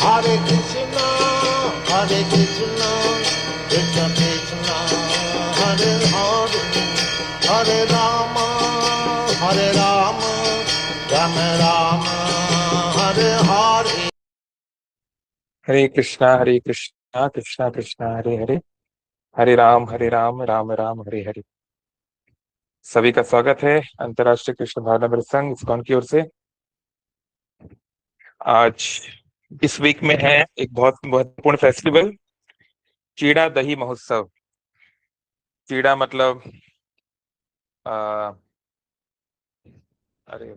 Hare Krishna, Hare Krishna, Krishna Krishna, Hare Hare, Hare Rama, Hare Rama, Rama Rama, Hare Hare. हरे कृष्णा कृष्णा कृष्णा हरे हरे, हरे राम राम राम हरे हरे। सभी का स्वागत है अंतर्राष्ट्रीय कृष्ण भावनामृत संघ इस्कॉन की ओर से। आज इस वीक में है एक बहुत महत्वपूर्ण फेस्टिवल, चीड़ा दही महोत्सव। चीड़ा मतलब आ, अरे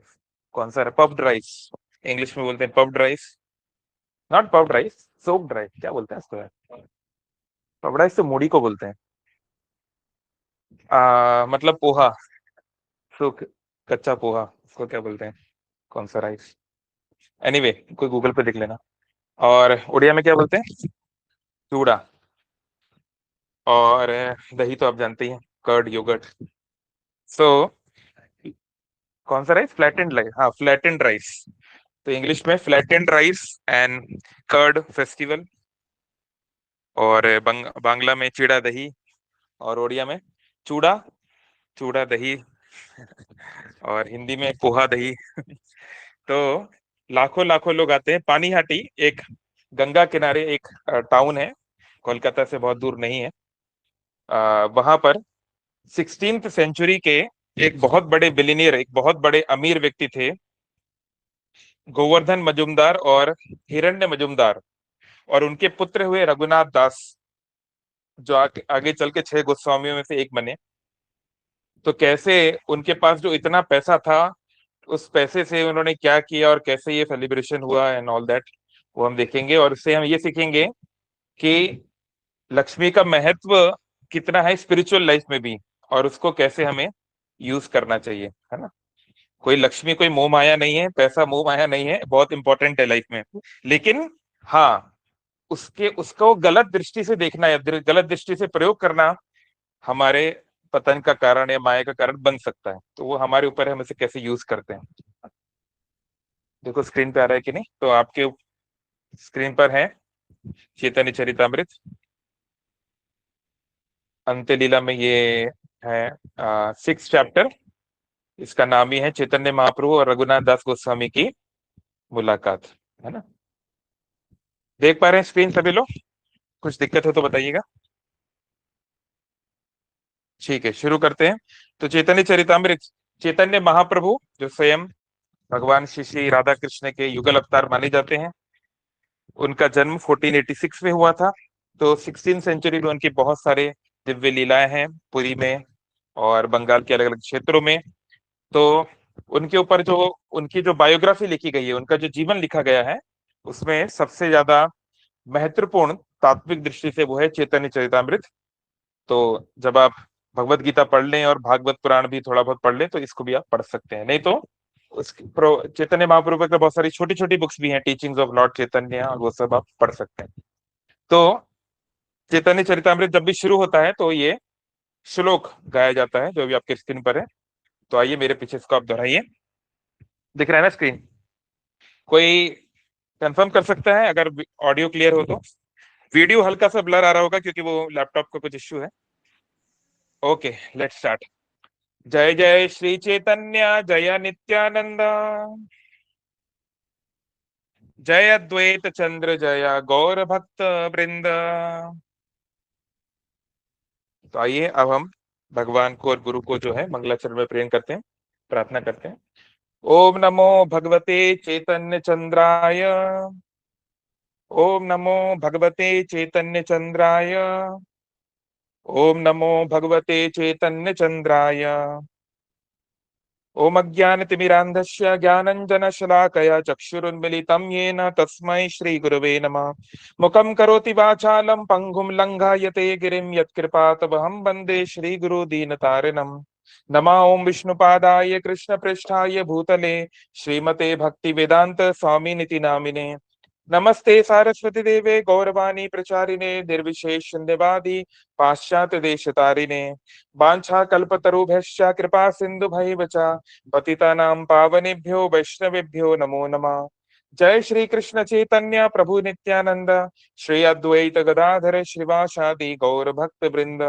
कौन सा है, पफ्ड राइस। इंग्लिश में बोलते हैं puffed rice, not puffed rice, soaked rice, क्या बोलते हैं इसको? पफ्ड राइस तो मूढ़ी को बोलते हैं। मतलब पोहा, सूख, कच्चा पोहा, उसको क्या बोलते हैं, कौन सा राइस? एनीवे कोई गूगल पे देख लेना। और उड़िया में क्या बोलते हैं? चूड़ा। और दही तो आप जानते ही हैं, कर्ड योगर्ट। सो कौन सा राइस? फ्लैटेंड राइस, हाँ फ्लैटेंड राइस। तो इंग्लिश में flattened rice and curd festival. और बांग्ला में चीड़ा दही। और उड़िया में चूड़ा, चूड़ा दही। और हिंदी में पोहा दही। तो लाखों लाखों लोग आते हैं। पानीहाटी एक गंगा किनारे एक टाउन है, कोलकाता से बहुत दूर नहीं है। वहां पर 16th सेंचुरी के एक बहुत बड़े बिलियनियर, एक बहुत बड़े अमीर व्यक्ति थे, गोवर्धन मजुमदार और हिरण्य मजुमदार। और उनके पुत्र हुए रघुनाथ दास, जो आगे चल के 6 गोस्वामियों में से एक बने। तो कैसे उनके पास जो इतना पैसा था, उस पैसे से उन्होंने क्या किया और कैसे ये सेलिब्रेशन हुआ एंड ऑल दैट, वो हम देखेंगे। और इससे हम ये सीखेंगे कि लक्ष्मी का महत्व कितना है स्पिरिचुअल लाइफ में भी, और उसको कैसे हमें यूज करना चाहिए, है ना। कोई लक्ष्मी कोई मोह माया नहीं है, पैसा मोह माया नहीं है, बहुत इंपॉर्टेंट है लाइफ में। लेकिन हाँ, उसके उसको गलत दृष्टि से देखना या गलत दृष्टि से प्रयोग करना हमारे पतन का कारण या माया का कारण बन सकता है। तो वो हमारे ऊपर है, हम इसे कैसे यूज करते हैं। देखो स्क्रीन पे आ रहा है कि नहीं, तो आपके स्क्रीन पर है चैतन्य चरितामृत अंत्य लीला में। ये है 6th चैप्टर। इसका नाम ही है चैतन्य महाप्रभु और रघुनाथ दास गोस्वामी की मुलाकात, है ना। देख पा रहे हैं स्क्रीन सभी लोग? कुछ दिक्कत हो तो बताइएगा। ठीक है, शुरू करते हैं। तो चैतन्य चरितामृत, चैतन्य महाप्रभु जो स्वयं भगवान श्री श्री राधा कृष्ण के युगल अवतार माने जाते हैं, उनका जन्म 1486 में हुआ था। तो 16th सेंचुरी में उनकी बहुत सारे दिव्य लीलाएं हैं पुरी में और बंगाल के अलग अलग क्षेत्रों में। तो उनके ऊपर जो उनकी जो बायोग्राफी लिखी गई है, उनका जो जीवन लिखा गया है, उसमें सबसे ज्यादा महत्वपूर्ण तात्विक दृष्टि से वो है चैतन्य चरितामृत। तो जब आप भगवत गीता पढ़ लें और भागवत पुराण भी थोड़ा बहुत पढ़ लें तो इसको भी आप पढ़ सकते हैं। नहीं तो उस चैतन्य महाप्रभु की बहुत सारी छोटी छोटी बुक्स भी हैं, टीचिंग्स ऑफ लॉर्ड चैतन्य, और वो सब आप पढ़ सकते हैं। तो चैतन्य चरितामृत जब भी शुरू होता है तो ये श्लोक गाया जाता है जो भी आपके स्क्रीन पर है। तो आइए मेरे पीछे इसको आप दोहराइए। दिख रहा है ना स्क्रीन? कोई कंफर्म कर सकता है अगर ऑडियो क्लियर हो तो? वीडियो हल्का सा ब्लर आ रहा होगा क्योंकि वो लैपटॉप का कुछ इश्यू है। Okay, let's start. जय जय श्री चैतन्य जय नित्यानंद, जय अद्वैत चंद्र जय गौर भक्त वृंद। तो आइए अब हम भगवान को और गुरु को जो है मंगलाचरण में प्रेम करते हैं, प्रार्थना करते हैं। ओम नमो भगवते चैतन्य चंद्राय, ओम नमो भगवते चैतन्य चंद्राय, ओम नमो भगवते चैतन्य चंद्राय। ओम अज्ञानतिमिरान्धस्य ज्ञानञ्जनशलाकया चक्षुरुन्मिलितं येन तस्मै श्रीगुरवे नमः। मुखं करोति वाचालं पङ्गुं लङ्घायते गिरिं यत्कृपातमहं वन्दे श्रीगुरुदीनतारिणम्। नमः ओं विष्णुपादाय कृष्णपृष्ठाय भूतले श्रीमते भक्तिवेदान्त स्वामिनिति नामिने। नमस्ते सारस्वती देवे गौरवाणी प्रचारिणे निर्विशेष शून्यवादी पाश्चात्य देशतारिणे। वाञ्छा कल्पतरुभ्यश्च कृपा सिन्धुभैव च पतितानां पावनेभ्यो वैष्णवेभ्यो नमो नमः। जय श्री कृष्ण चैतन्य प्रभु नित्यानंद, श्री अद्वैत गदाधर श्रीवासादि गौर भक्त वृंद।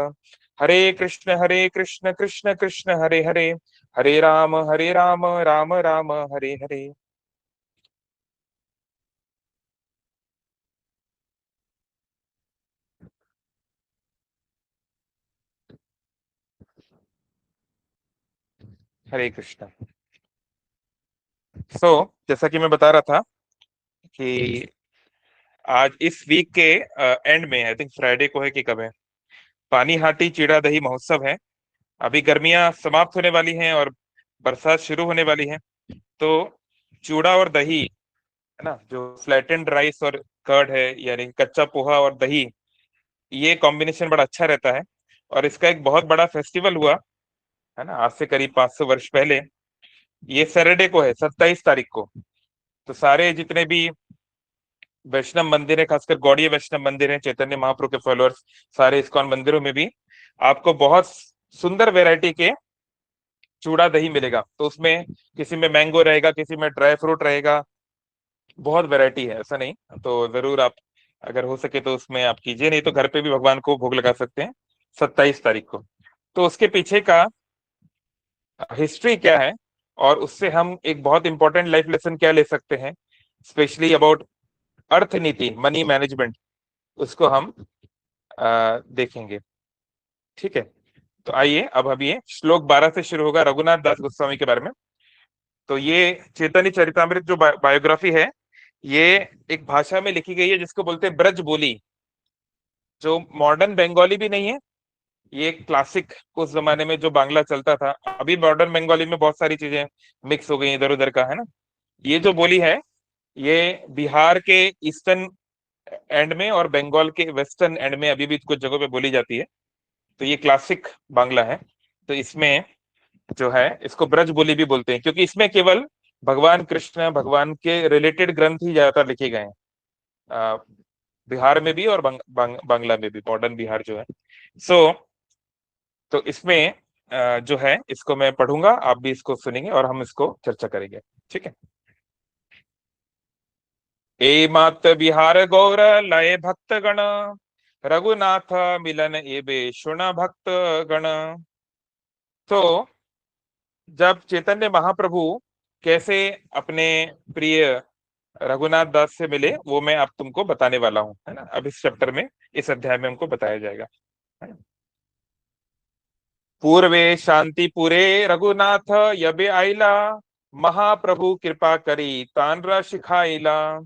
हरे कृष्ण कृष्ण कृष्ण हरे हरे, हरे राम राम राम हरे हरे। हरे कृष्ण। जैसा कि मैं बता रहा था कि आज इस वीक के एंड में, आई थिंक फ्राइडे को है कि कब है, पानी हाटी चीड़ा दही महोत्सव है। अभी गर्मियां समाप्त होने वाली हैं और बरसात शुरू होने वाली है। तो चूड़ा और दही, है ना, जो फ्लैटेंड राइस और कर्ड है, यानी कच्चा पोहा और दही, ये कॉम्बिनेशन बड़ा अच्छा रहता है। और इसका एक बहुत बड़ा फेस्टिवल हुआ, है ना, आज से करीब 500 वर्ष पहले। ये सैटरडे को है, 27 तारीख को। तो सारे जितने भी वैष्णव मंदिर है, खासकर गौड़ीय वैष्णव मंदिर है, चैतन्य महाप्रभु के फॉलोअर्स, सारे इस्कॉन मंदिरों में भी आपको बहुत सुंदर वैरायटी के चूड़ा दही मिलेगा। तो उसमें किसी में मैंगो रहेगा, किसी में ड्राई फ्रूट रहेगा, बहुत वैरायटी है, ऐसा नहीं। तो जरूर आप अगर हो सके तो उसमें आप कीजिए, नहीं तो घर पे भी भगवान को भोग लगा सकते हैं 27 तारीख को। तो उसके पीछे का हिस्ट्री क्या है, और उससे हम एक बहुत इंपॉर्टेंट लाइफ लेसन क्या ले सकते हैं, स्पेशली अबाउट अर्थनीति, मनी मैनेजमेंट, उसको हम देखेंगे। ठीक है, तो आइए अब ये श्लोक 12 से शुरू होगा, रघुनाथ दास गोस्वामी के बारे में। तो ये चैतन्य चरितमृत जो बायोग्राफी है, ये एक भाषा में लिखी गई है जिसको बोलते हैं ब्रज बोली, जो मॉडर्न बंगाली भी नहीं है। ये क्लासिक, उस जमाने में जो बांग्ला चलता था, अभी मॉडर्न बंगाली में बहुत सारी चीजें मिक्स हो गई इधर उधर का, है ना। ये जो बोली है, ये बिहार के ईस्टर्न एंड में और बंगाल के वेस्टर्न एंड में अभी भी कुछ जगहों पे बोली जाती है। तो ये क्लासिक बांग्ला है। तो इसमें जो है, इसको ब्रज बोली भी बोलते हैं, क्योंकि इसमें केवल भगवान कृष्ण, भगवान के रिलेटेड ग्रंथ ही ज्यादातर लिखे गए हैं। अ, बिहार में भी और बांग्ला में भी, मॉडर्न बिहार जो है। सो तो इसमें जो है, इसको मैं पढ़ूंगा, आप भी इसको सुनेंगे और हम इसको चर्चा करेंगे। ठीक है। ए मात बिहार गौर लय भक्त गण, रघुनाथ मिलन एबे शुण भक्त गण। तो जब चैतन्य महाप्रभु कैसे अपने प्रिय रघुनाथ दास से मिले, वो मैं अब तुमको बताने वाला हूँ, है ना। अब इस चैप्टर में, इस अध्याय में हमको बताया जाएगा, है ना? पूर्वे शांतिपुरे रघुनाथ यबे आइला, महाप्रभु कृपा करी तानरा सिखाइला।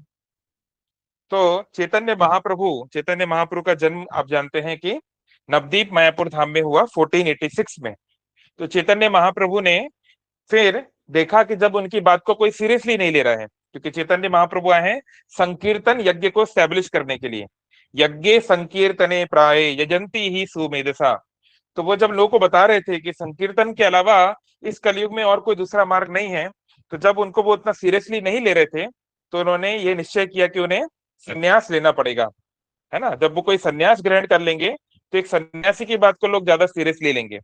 तो चैतन्य महाप्रभु का जन्म आप जानते हैं कि नवदीप मायापुर धाम में हुआ 1486 में। तो चैतन्य महाप्रभु ने फिर देखा कि जब उनकी बात को कोई सीरियसली नहीं ले रहा है, क्योंकि चैतन्य महाप्रभु आए हैं संकीर्तन यज्ञ को स्टैब्लिश करने के लिए। यज्ञे संकीर्तने प्राय यजंती ही सुमेधसा। तो वो जब लोगों को बता रहे थे कि संकीर्तन के अलावा इस कलयुग में और कोई दूसरा मार्ग नहीं है, तो जब उनको वो उतना सीरियसली नहीं ले रहे थे, तो उन्होंने ये निश्चय किया कि उन्हें संन्यास लेना पड़ेगा, है ना। जब वो कोई संन्यास ग्रहण कर लेंगे, तो एक सन्यासी की बात को लोग ज्यादा सीरियसली लेंगे।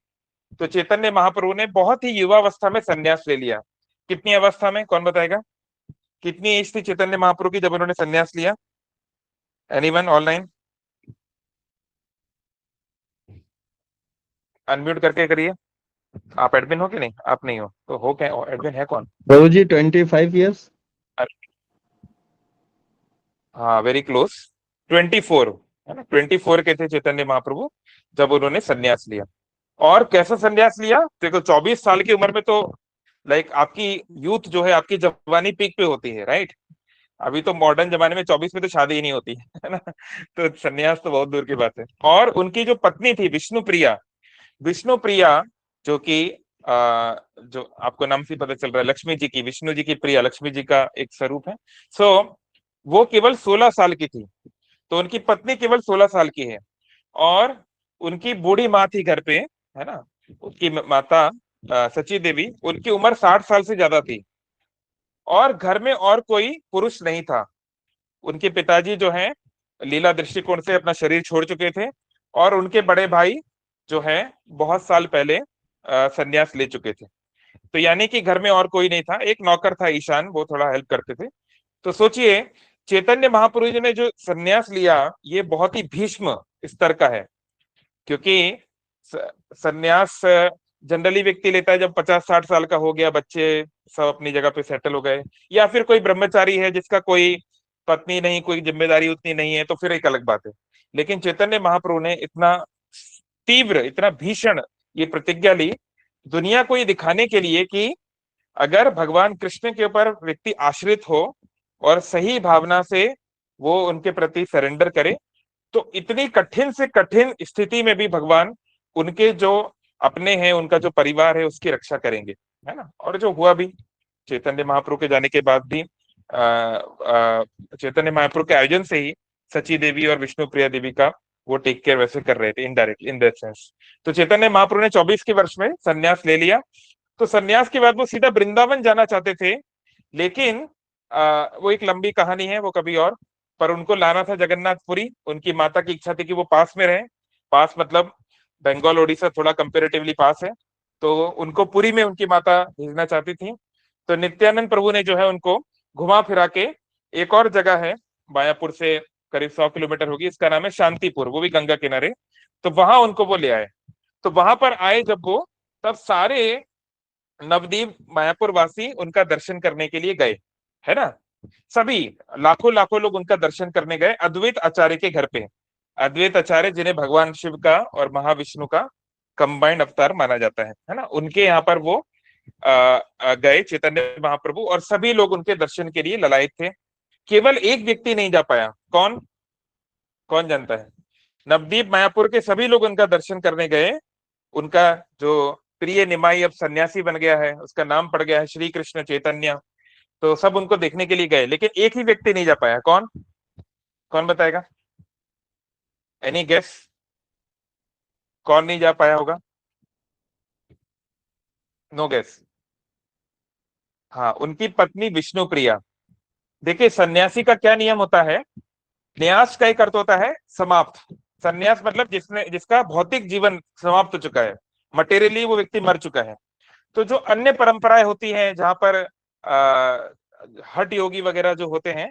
तो चैतन्य महाप्रभु ने बहुत ही युवावस्था में संन्यास ले लिया। कितनी अवस्था में, कौन बताएगा? कितनी एज थी चैतन्य महाप्रभु की जब उन्होंने संन्यास लिया? Anyone online? अनम्यूट करके करिए। आप एडमिन हो कि नहीं? आप नहीं हो तो हो क्या, एडमिन है कौन? प्रभु जी 25 years। हाँ, वेरी क्लोज। 24, है ना, 24 के थे चैतन्य महाप्रभु जब उन्होंने संन्यास लिया। और कैसा संन्यास लिया? देखो, 24 साल की उम्र में तो लाइक आपकी यूथ जो है, आपकी जवानी पीक पे होती है, राइट। अभी तो मॉडर्न जमाने में 24 में तो शादी ही नहीं होती है ना। तो संन्यास तो बहुत दूर की बात है। और उनकी जो पत्नी थी विष्णुप्रिया, विष्णुप्रिया जो कि जो आपको नाम से पता चल रहा है, लक्ष्मी जी की, विष्णु जी की प्रिया, लक्ष्मी जी का एक स्वरूप है। सो वो केवल 16 साल की थी। तो उनकी पत्नी केवल 16 साल की है। और उनकी बूढ़ी माँ थी घर पे, है ना, उनकी माता सची देवी, उनकी उम्र 60 साल से ज्यादा थी। और घर में और कोई पुरुष नहीं था। उनके पिताजी जो हैं लीला दृष्टिकोण से अपना शरीर छोड़ चुके थे, और उनके बड़े भाई जो है बहुत साल पहले संन्यास ले चुके थे। तो यानी कि घर में और कोई नहीं था, एक नौकर था ईशान, वो थोड़ा हेल्प करते थे। तो सोचिए, चैतन्य महाप्रभु जी ने जो संन्यास लिया ये बहुत ही भीष्म स्तर का है, क्योंकि संन्यास जनरली व्यक्ति लेता है जब 50-60 साल का हो गया, बच्चे सब अपनी जगह पे सेटल हो गए, या फिर कोई ब्रह्मचारी है जिसका कोई पत्नी नहीं, कोई जिम्मेदारी उतनी नहीं है, तो फिर एक अलग बात है। लेकिन चैतन्य महाप्रभु ने इतना तीव्र, इतना भीषण ये प्रतिज्ञा ली, दुनिया को ये दिखाने के लिए कि अगर भगवान कृष्ण के ऊपर व्यक्ति आश्रित हो और सही भावना से वो उनके प्रति सरेंडर करे, तो इतनी कठिन से कठिन स्थिति में भी भगवान उनके जो अपने हैं, उनका जो परिवार है, उसकी रक्षा करेंगे, है ना। और जो हुआ भी, चैतन्य महाप्रभु के जाने के बाद भी चैतन्य महाप्रभु के आयोजन से ही सची देवी और विष्णु प्रिया देवी का वो टेक केयर वैसे कर रहे थे इनडायरेक्टली, इन दैट सेंस। तो चैतन्य महाप्रभु ने 24 के वर्ष में संन्यास ले लिया। तो संन्यास के बाद वो सीधा वृंदावन जाना चाहते थे, लेकिन वो एक लंबी कहानी है, वो कभी और। पर उनको लाना था जगन्नाथपुरी, उनकी माता की इच्छा थी कि वो पास में रहे। पास मतलब बंगाल उड़ीसा थोड़ा कंपेरेटिवली पास है, तो उनको पुरी में उनकी माता भेजना चाहती थी। तो नित्यानंद प्रभु ने जो है उनको घुमा फिरा के एक और जगह है, मायापुर से करीब 100 किलोमीटर होगी, इसका नाम है शांतिपुर, वो भी गंगा किनारे। तो वहां उनको वो ले आए। तो वहां पर आए जब वो, तब सारे नवदीप मायापुर वासी उनका दर्शन करने के लिए गए, है ना। सभी लाखों लाखों लोग उनका दर्शन करने गए अद्वैत आचार्य के घर पे। अद्वैत आचार्य जिन्हें भगवान शिव का और महाविष्णु का कंबाइंड अवतार माना जाता है ना, उनके यहाँ पर वो गए चैतन्य महाप्रभु, और सभी लोग उनके दर्शन के लिए ललायत थे। केवल एक व्यक्ति नहीं जा पाया। कौन? कौन जानता है? नवदीप मायापुर के सभी लोग उनका दर्शन करने गए। उनका जो प्रिय निमाई अब सन्यासी बन गया है, उसका नाम पड़ गया है श्री कृष्ण चैतन्य। तो सब उनको देखने के लिए गए, लेकिन एक ही व्यक्ति नहीं जा पाया। कौन? कौन बताएगा? Any guess? कौन नहीं जा पाया होगा? No guess? हाँ, उनकी पत्नी विष्णु प्रिया। देखिए, सन्यासी का क्या नियम होता है? न्यास का एक अर्थ होता है समाप्त। सन्यास मतलब जिसका भौतिक जीवन समाप्त हो चुका है, मटेरियली वो व्यक्ति मर चुका है। तो जो अन्य परंपराएं होती हैं जहां पर हठ योगी वगैरह जो होते हैं,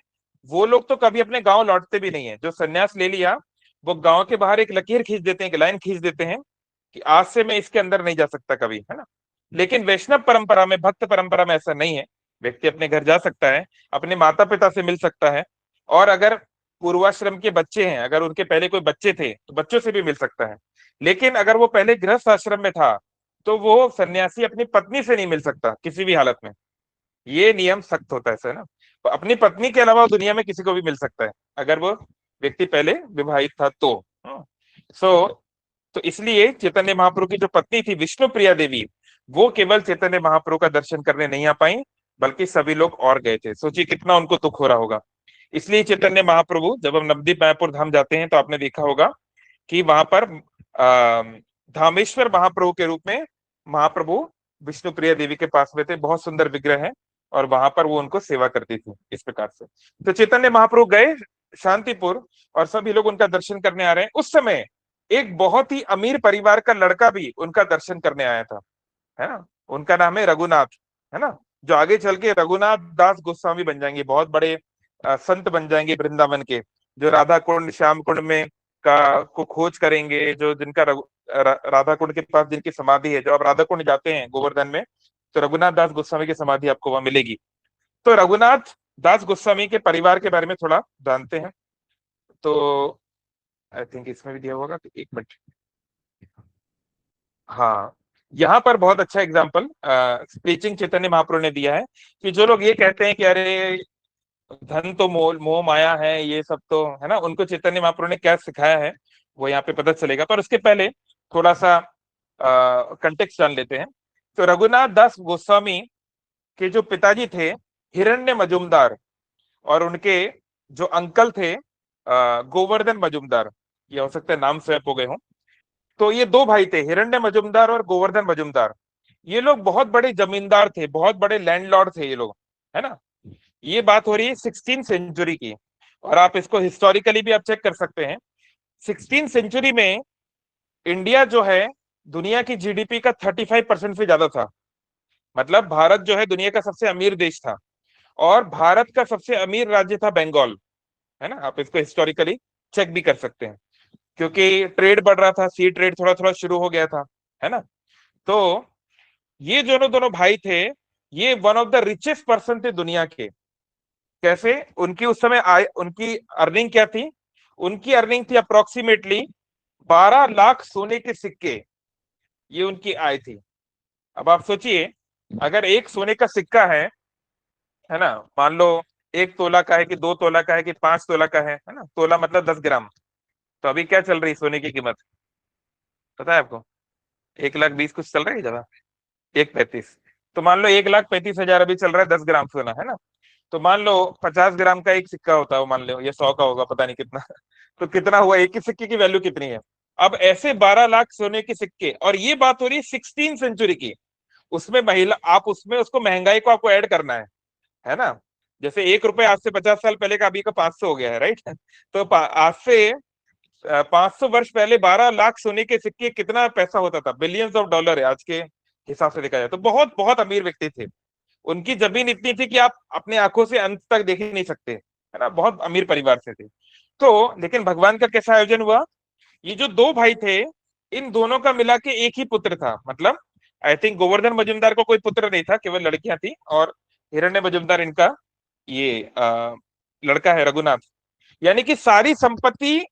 वो लोग तो कभी अपने गांव लौटते भी नहीं है। जो सन्यास ले लिया, वो गांव के बाहर एक लकीर खींच देते हैं, एक लाइन खींच देते हैं कि आज से मैं इसके अंदर नहीं जा सकता कभी, है ना। लेकिन वैष्णव परंपरा में, भक्त परंपरा में ऐसा नहीं है। व्यक्ति अपने घर जा सकता है, अपने माता पिता से मिल सकता है, और अगर पूर्वाश्रम के बच्चे हैं, अगर उनके पहले कोई बच्चे थे तो बच्चों से भी मिल सकता है। लेकिन अगर वो पहले गृहस्थ आश्रम में था, तो वो सन्यासी अपनी पत्नी से नहीं मिल सकता किसी भी हालत में। ये नियम सख्त होता है, सर ना। तो अपनी पत्नी के अलावा दुनिया में किसी को भी मिल सकता है, अगर वो व्यक्ति पहले विवाहित था तो। सो तो इसलिए चैतन्य महाप्रभु की जो पत्नी थी विष्णु प्रिया देवी, वो केवल चैतन्य महाप्रभु का दर्शन करने नहीं आ पाई, बल्कि सभी लोग और गए थे। सोचिए कितना उनको दुख हो रहा होगा। इसलिए चैतन्य महाप्रभु जब हम नवदीप मायापुर धाम जाते हैं, तो आपने देखा होगा कि वहां पर धामेश्वर महाप्रभु के रूप में महाप्रभु विष्णु प्रिया देवी के पास में थे। बहुत सुंदर विग्रह है, और वहां पर वो उनको सेवा करती थी इस प्रकार से। तो चैतन्य महाप्रभु गए शांतिपुर, और सभी लोग उनका दर्शन करने आ रहे हैं। उस समय एक बहुत ही अमीर परिवार का लड़का भी उनका दर्शन करने आया था, है ना। उनका नाम है रघुनाथ, है ना, जो आगे चल के रघुनाथ दास गोस्वामी बन जाएंगे, बहुत बड़े संत बन जाएंगे वृंदावन के, जो राधा कुंड श्याम कुंड में का को खोज करेंगे, जो जिनका राधा कुंड के पास जिनकी समाधि है। जो आप राधा कुंड जाते हैं गोवर्धन में, तो रघुनाथ दास गोस्वामी की समाधि आपको वहां मिलेगी। तो रघुनाथ दास गोस्वामी के परिवार के बारे में थोड़ा जानते हैं। तो आई थिंक इसमें भी दिया होगा, एक मिनट। हाँ, यहाँ पर बहुत अच्छा एग्जाम्पल प्रीचिंग चैतन्य महाप्रभु ने दिया है, कि जो लोग ये कहते हैं कि अरे धन तो मोह मोह माया है, ये सब तो, है ना, उनको चैतन्य महाप्रभु ने क्या सिखाया है वो यहाँ पे पता चलेगा। पर उसके पहले थोड़ा सा कंटेक्स्ट जान लेते हैं। तो रघुनाथ दास गोस्वामी के जो पिताजी थे हिरण्य मजुमदार, और उनके जो अंकल थे गोवर्धन मजुमदार, ये हो सकता है नाम स्वैप हो गए हों। तो ये दो भाई थे, हिरण्य मजुमदार और गोवर्धन मजुमदार। ये लोग बहुत बड़े जमींदार थे, बहुत बड़े लैंडलॉर्ड थे ये लोग, है ना। ये बात हो रही है 16 सेंचुरी की, और आप इसको हिस्टोरिकली भी आप चेक कर सकते हैं। 16 सेंचुरी में इंडिया जो है दुनिया की जीडीपी का 35% से ज्यादा था। मतलब भारत जो है दुनिया का सबसे अमीर देश था। और भारत का सबसे अमीर राज्य था बंगाल, है ना। आप इसको हिस्टोरिकली चेक भी कर सकते हैं, क्योंकि ट्रेड बढ़ रहा था, सी ट्रेड थोड़ा थोड़ा शुरू हो गया था, है ना। तो ये दोनों दोनों भाई थे, ये one of the richest person थे दुनिया के। कैसे? उनकी उस समय आय, उनकी अर्निंग क्या थी? उनकी अर्निंग थी अप्रोक्सीमेटली 12 लाख सोने के सिक्के, ये उनकी आय थी। अब आप सोचिए, अगर एक सोने का सिक्का है ना, मान लो 1 तोला का है कि 2 तोला का है कि 5 तोला का है ना, तोला मतलब 10 ग्राम। तो अभी क्या चल रही है सोने की कीमत, पता है आपको? 1,20,000 कुछ चल रही है जरा, 1,35,000। तो मान लो 1,35,000 अभी चल रहा है 10 ग्राम सोना, है ना। तो मान लो 50 ग्राम का एक सिक्का होता है, मान लो ये 100 का होगा, पता नहीं कितना। तो कितना हुआ, एक ही सिक्के की वैल्यू कितनी है? अब ऐसे 12 लाख सोने के सिक्के, और ये बात हो रही है 16th सेंचुरी की। उसमें महिला, आप उसमें उसको महंगाई को आपको ऐड करना है ना। जैसे 1 रुपए आज से 50 साल पहले का अभी का 500 हो गया है, राइट। तो आज से 500 वर्ष पहले 12 लाख सोने के सिक्के कितना पैसा होता था? बिलियंस ऑफ डॉलर है आज के हिसाब से देखा जाए तो। बहुत बहुत अमीर व्यक्ति थे। उनकी जमीन इतनी थी कि आप अपने आंखों से अंत तक देख ही नहीं सकते, है ना। बहुत अमीर परिवार से थे। तो लेकिन भगवान का कैसा आयोजन हुआ? ये जो दो भाई थे, इन दोनों का मिला के एक ही पुत्र था। मतलब आई थिंक गोवर्धन मजुमदार को कोई पुत्र नहीं था, केवल लड़कियां थी। और हिरण्य मजुमदार इनका ये लड़का है, रघुनाथ। यानी कि सारी संपत्ति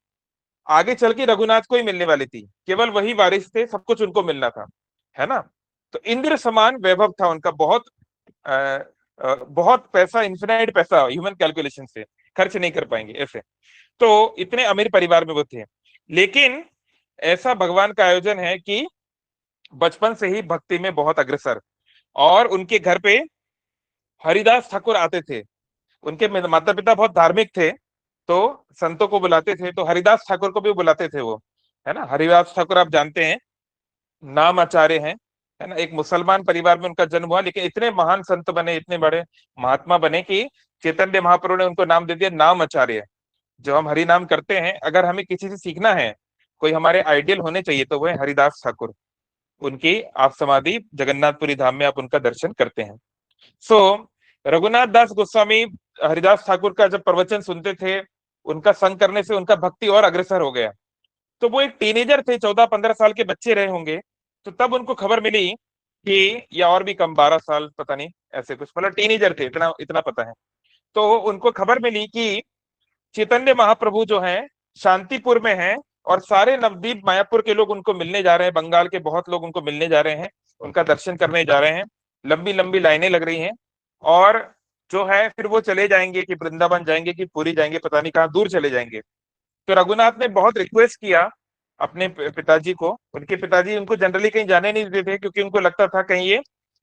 आगे चल के रघुनाथ को ही मिलने वाली थी, केवल वही वारिस थे, सब कुछ उनको मिलना था, है ना। तो इंद्र समान वैभव था उनका। बहुत पैसा, इन्फिनाइट पैसा, ह्यूमन कैलकुलेशन से खर्च नहीं कर पाएंगे ऐसे। तो इतने अमीर परिवार में वो थे। लेकिन ऐसा भगवान का आयोजन है कि बचपन से ही भक्ति में बहुत अग्रसर, और उनके घर पे हरिदास ठाकुर आते थे। उनके माता पिता बहुत धार्मिक थे, तो संतों को बुलाते थे, तो हरिदास ठाकुर को भी बुलाते थे वो, है ना। हरिदास ठाकुर आप जानते हैं, नाम आचार्य हैं, है ना। एक मुसलमान परिवार में उनका जन्म हुआ, लेकिन इतने महान संत बने, इतने बड़े महात्मा बने कि चैतन्य महाप्रभु ने उनको नाम दे दिया नाम आचार्य। जो हम हरि नाम करते हैं, अगर हमें किसी से सीखना है, कोई हमारे आइडियल होने चाहिए, तो वो है हरिदास ठाकुर। उनकी आप समाधि जगन्नाथपुरी धाम में आप उनका दर्शन करते हैं। सो रघुनाथ दास गोस्वामी हरिदास ठाकुर का जब प्रवचन सुनते थे, उनका संग करने से उनका भक्ति और अग्रसर हो गया। तो वो एक टीनेजर थे, 14-15 साल के बच्चे रहे होंगे। तो तब उनको खबर मिली कि, या और भी कम, 12 साल, पता नहीं ऐसे कुछ, मतलब टीनेजर थे, इतना इतना पता है। तो उनको खबर मिली कि चैतन्य महाप्रभु जो हैं शांतिपुर में हैं, और सारे नवदीप मायापुर के लोग उनको मिलने जा रहे हैं, बंगाल के बहुत लोग उनको मिलने जा रहे हैं, उनका दर्शन करने जा रहे हैं। लंबी लंबी लाइनें लग रही हैं। और जो है फिर वो चले जाएंगे, कि वृंदावन जाएंगे कि पुरी जाएंगे, पता नहीं कहाँ दूर चले जाएंगे। तो रघुनाथ ने बहुत रिक्वेस्ट किया अपने पिताजी को। उनके पिताजी उनको जनरली कहीं जाने नहीं देते थे, क्योंकि उनको लगता था कहीं ये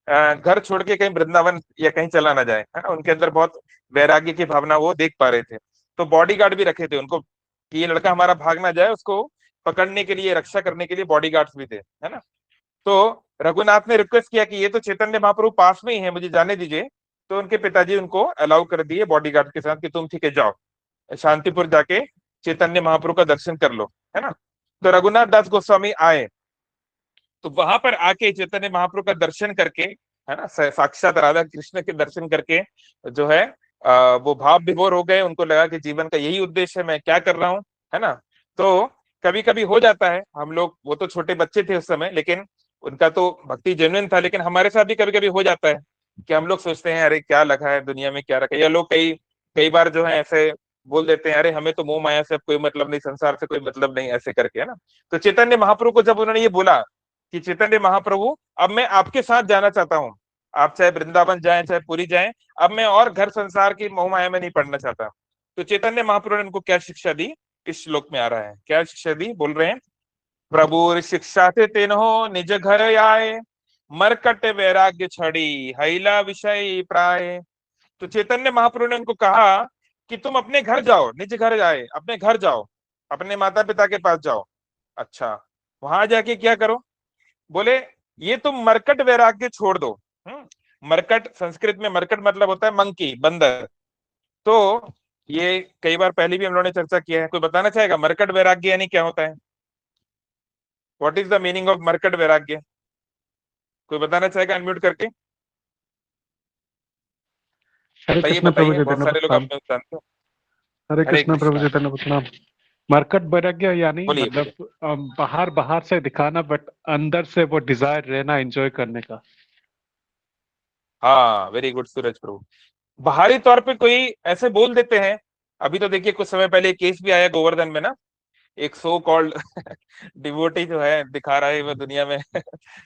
घर छोड़ के कहीं वृंदावन या कहीं चला ना जाए, है ना। उनके अंदर बहुत वैराग्य की भावना वो देख पा रहे थे। तो बॉडीगार्ड भी रखे थे उनको, कि ये लड़का हमारा भाग ना जाए, उसको पकड़ने के लिए, रक्षा करने के लिए बॉडीगार्ड्स भी थे, है ना। तो रघुनाथ ने रिक्वेस्ट किया कि ये तो चैतन्य महाप्रभु पास में ही है, मुझे जाने दीजिए। तो उनके पिताजी उनको अलाउ कर दिए बॉडीगार्ड के साथ, कि तुम ठीक है जाओ, शांतिपुर जाके चैतन्य महाप्रभु का दर्शन कर लो, है ना। तो रघुनाथ दास गोस्वामी आए, तो वहां पर आके चैतन्य महाप्रभु का दर्शन करके, है ना, साक्षात राधा कृष्ण के दर्शन करके जो है वो भाव विभोर हो गए। उनको लगा कि जीवन का यही उद्देश्य है, मैं क्या कर रहा हूँ, है ना। तो कभी कभी हो जाता है, हम लोग, वो तो छोटे बच्चे थे उस समय, लेकिन उनका तो भक्ति जेन्युइन था। लेकिन हमारे साथ भी कभी कभी हो जाता है कि हम लोग सोचते हैं अरे क्या लगा है दुनिया में, क्या रखा है। या लोग कई कई बार जो है ऐसे बोल देते हैं, अरे हमें तो मोह माया से अब कोई मतलब नहीं, संसार से कोई मतलब नहीं, ऐसे करके, है ना। तो चैतन्य महाप्रभु को जब उन्होंने ये बोला कि चैतन्य महाप्रभु, अब मैं आपके साथ जाना चाहता हूँ, आप चाहे वृंदावन जाएं चाहे पुरी जाएं, अब मैं और घर संसार की मोह माया में नहीं पड़ना चाहता। तो चैतन्य महाप्रभु ने उनको क्या शिक्षा दी, इस श्लोक में आ रहा है। क्या शिक्षा दी, बोल रहे हैं, प्रभु शिक्षा थे तेनो निज घर आए, मरकट वैराग्य छड़ी हैला विषय प्राय। तो चैतन्य महाप्रभु ने उनको कहा कि तुम अपने घर जाओ, निज घर जाए, अपने घर जाओ, अपने माता पिता के पास जाओ। अच्छा, वहां जाके क्या करो? बोले ये तुम मरकट वैराग्य छोड़ दो। मरकट, संस्कृत में मरकट मतलब होता है मंकी, बंदर। तो ये कई बार पहले भी हम लोगों ने चर्चा किया है। कोई बताना चाहेगा मरकट वैराग्य यानी क्या होता है? What is the meaning of मरकट वैराग्य? कोई बताना चाहेगा अनम्यूट करके? हरे बताइए कृष्ण प्रभु बताइए, बहुत चैतन्य सारे लोग आप प्रणाम। जानते हो। हरे हरे कृष्ण प्रभु कृष्णा। चैतन्य प्रणाम। मरकट वैराग्य यानी बोलिए बोलिए। मतलब बाहर बाहर से दिखाना, बट अंदर से वो डिजायर रहना, एंजॉय करने का। हाँ, वेरी गुड सूरज प्रभु। बाहरी तौर पे कोई ऐसे बोल देते हैं। अभी तो देखिए, कुछ समय पहले केस भी आया गोवर्धन में ना, एक सो कॉल्ड डिवोटी जो है दिखा रहा है वो दुनिया में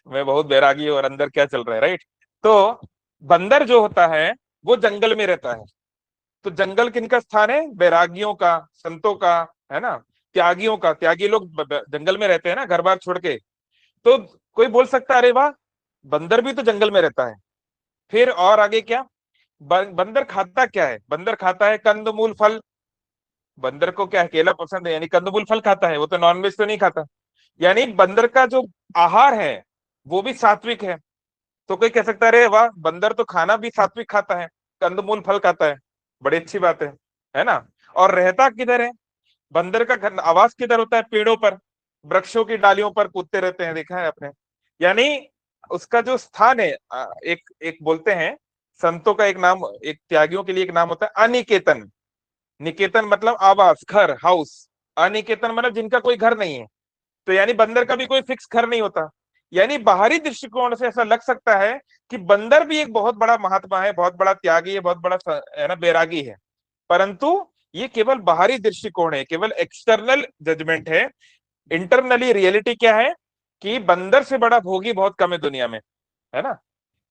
मैं बहुत बैरागी हूं, और अंदर क्या चल रहा है, राइट। तो बंदर जो होता है वो जंगल में रहता है। तो जंगल किनका स्थान है? बैरागियों का, संतों का, है ना, त्यागियों का। त्यागी लोग जंगल में रहते हैं ना, घर बार छोड़ के। तो कोई बोल सकता है अरे वाह, बंदर भी तो जंगल में रहता है। फिर और आगे क्या? बंदर खाता क्या है? बंदर खाता है कंदमूल फल। बंदर को क्या अकेला पसंद है? यानी कंदमूल फल खाता है, वो तो नॉनवेज तो नहीं खाता। यानी बंदर का जो आहार है वो भी सात्विक है। तो कोई कह सकता है अरे वाह, बंदर तो खाना भी सात्विक खाता है, कंदमूल फल खाता है, बड़ी अच्छी बात है ना। और रहता किधर है? बंदर का घर, आवास किधर होता है? पेड़ों पर, वृक्षों की डालियों पर कूदते रहते हैं, देखा है आपने। यानी उसका जो स्थान है, एक एक बोलते हैं संतों का एक नाम, एक त्यागियों के लिए एक नाम होता है अनिकेतन। निकेतन मतलब आवास, घर, हाउस। अनिकेतन मतलब जिनका कोई घर नहीं है। तो यानी बंदर का भी कोई फिक्स घर नहीं होता। यानी बाहरी दृष्टिकोण से ऐसा लग सकता है कि बंदर भी एक बहुत बड़ा महात्मा है, बहुत बड़ा त्यागी है, बहुत बड़ा है ना, बैरागी है। परंतु ये केवल बाहरी दृष्टिकोण है, केवल एक्सटर्नल जजमेंट है। इंटरनली रियलिटी क्या है कि बंदर से बड़ा भोगी बहुत कम है दुनिया में, है ना।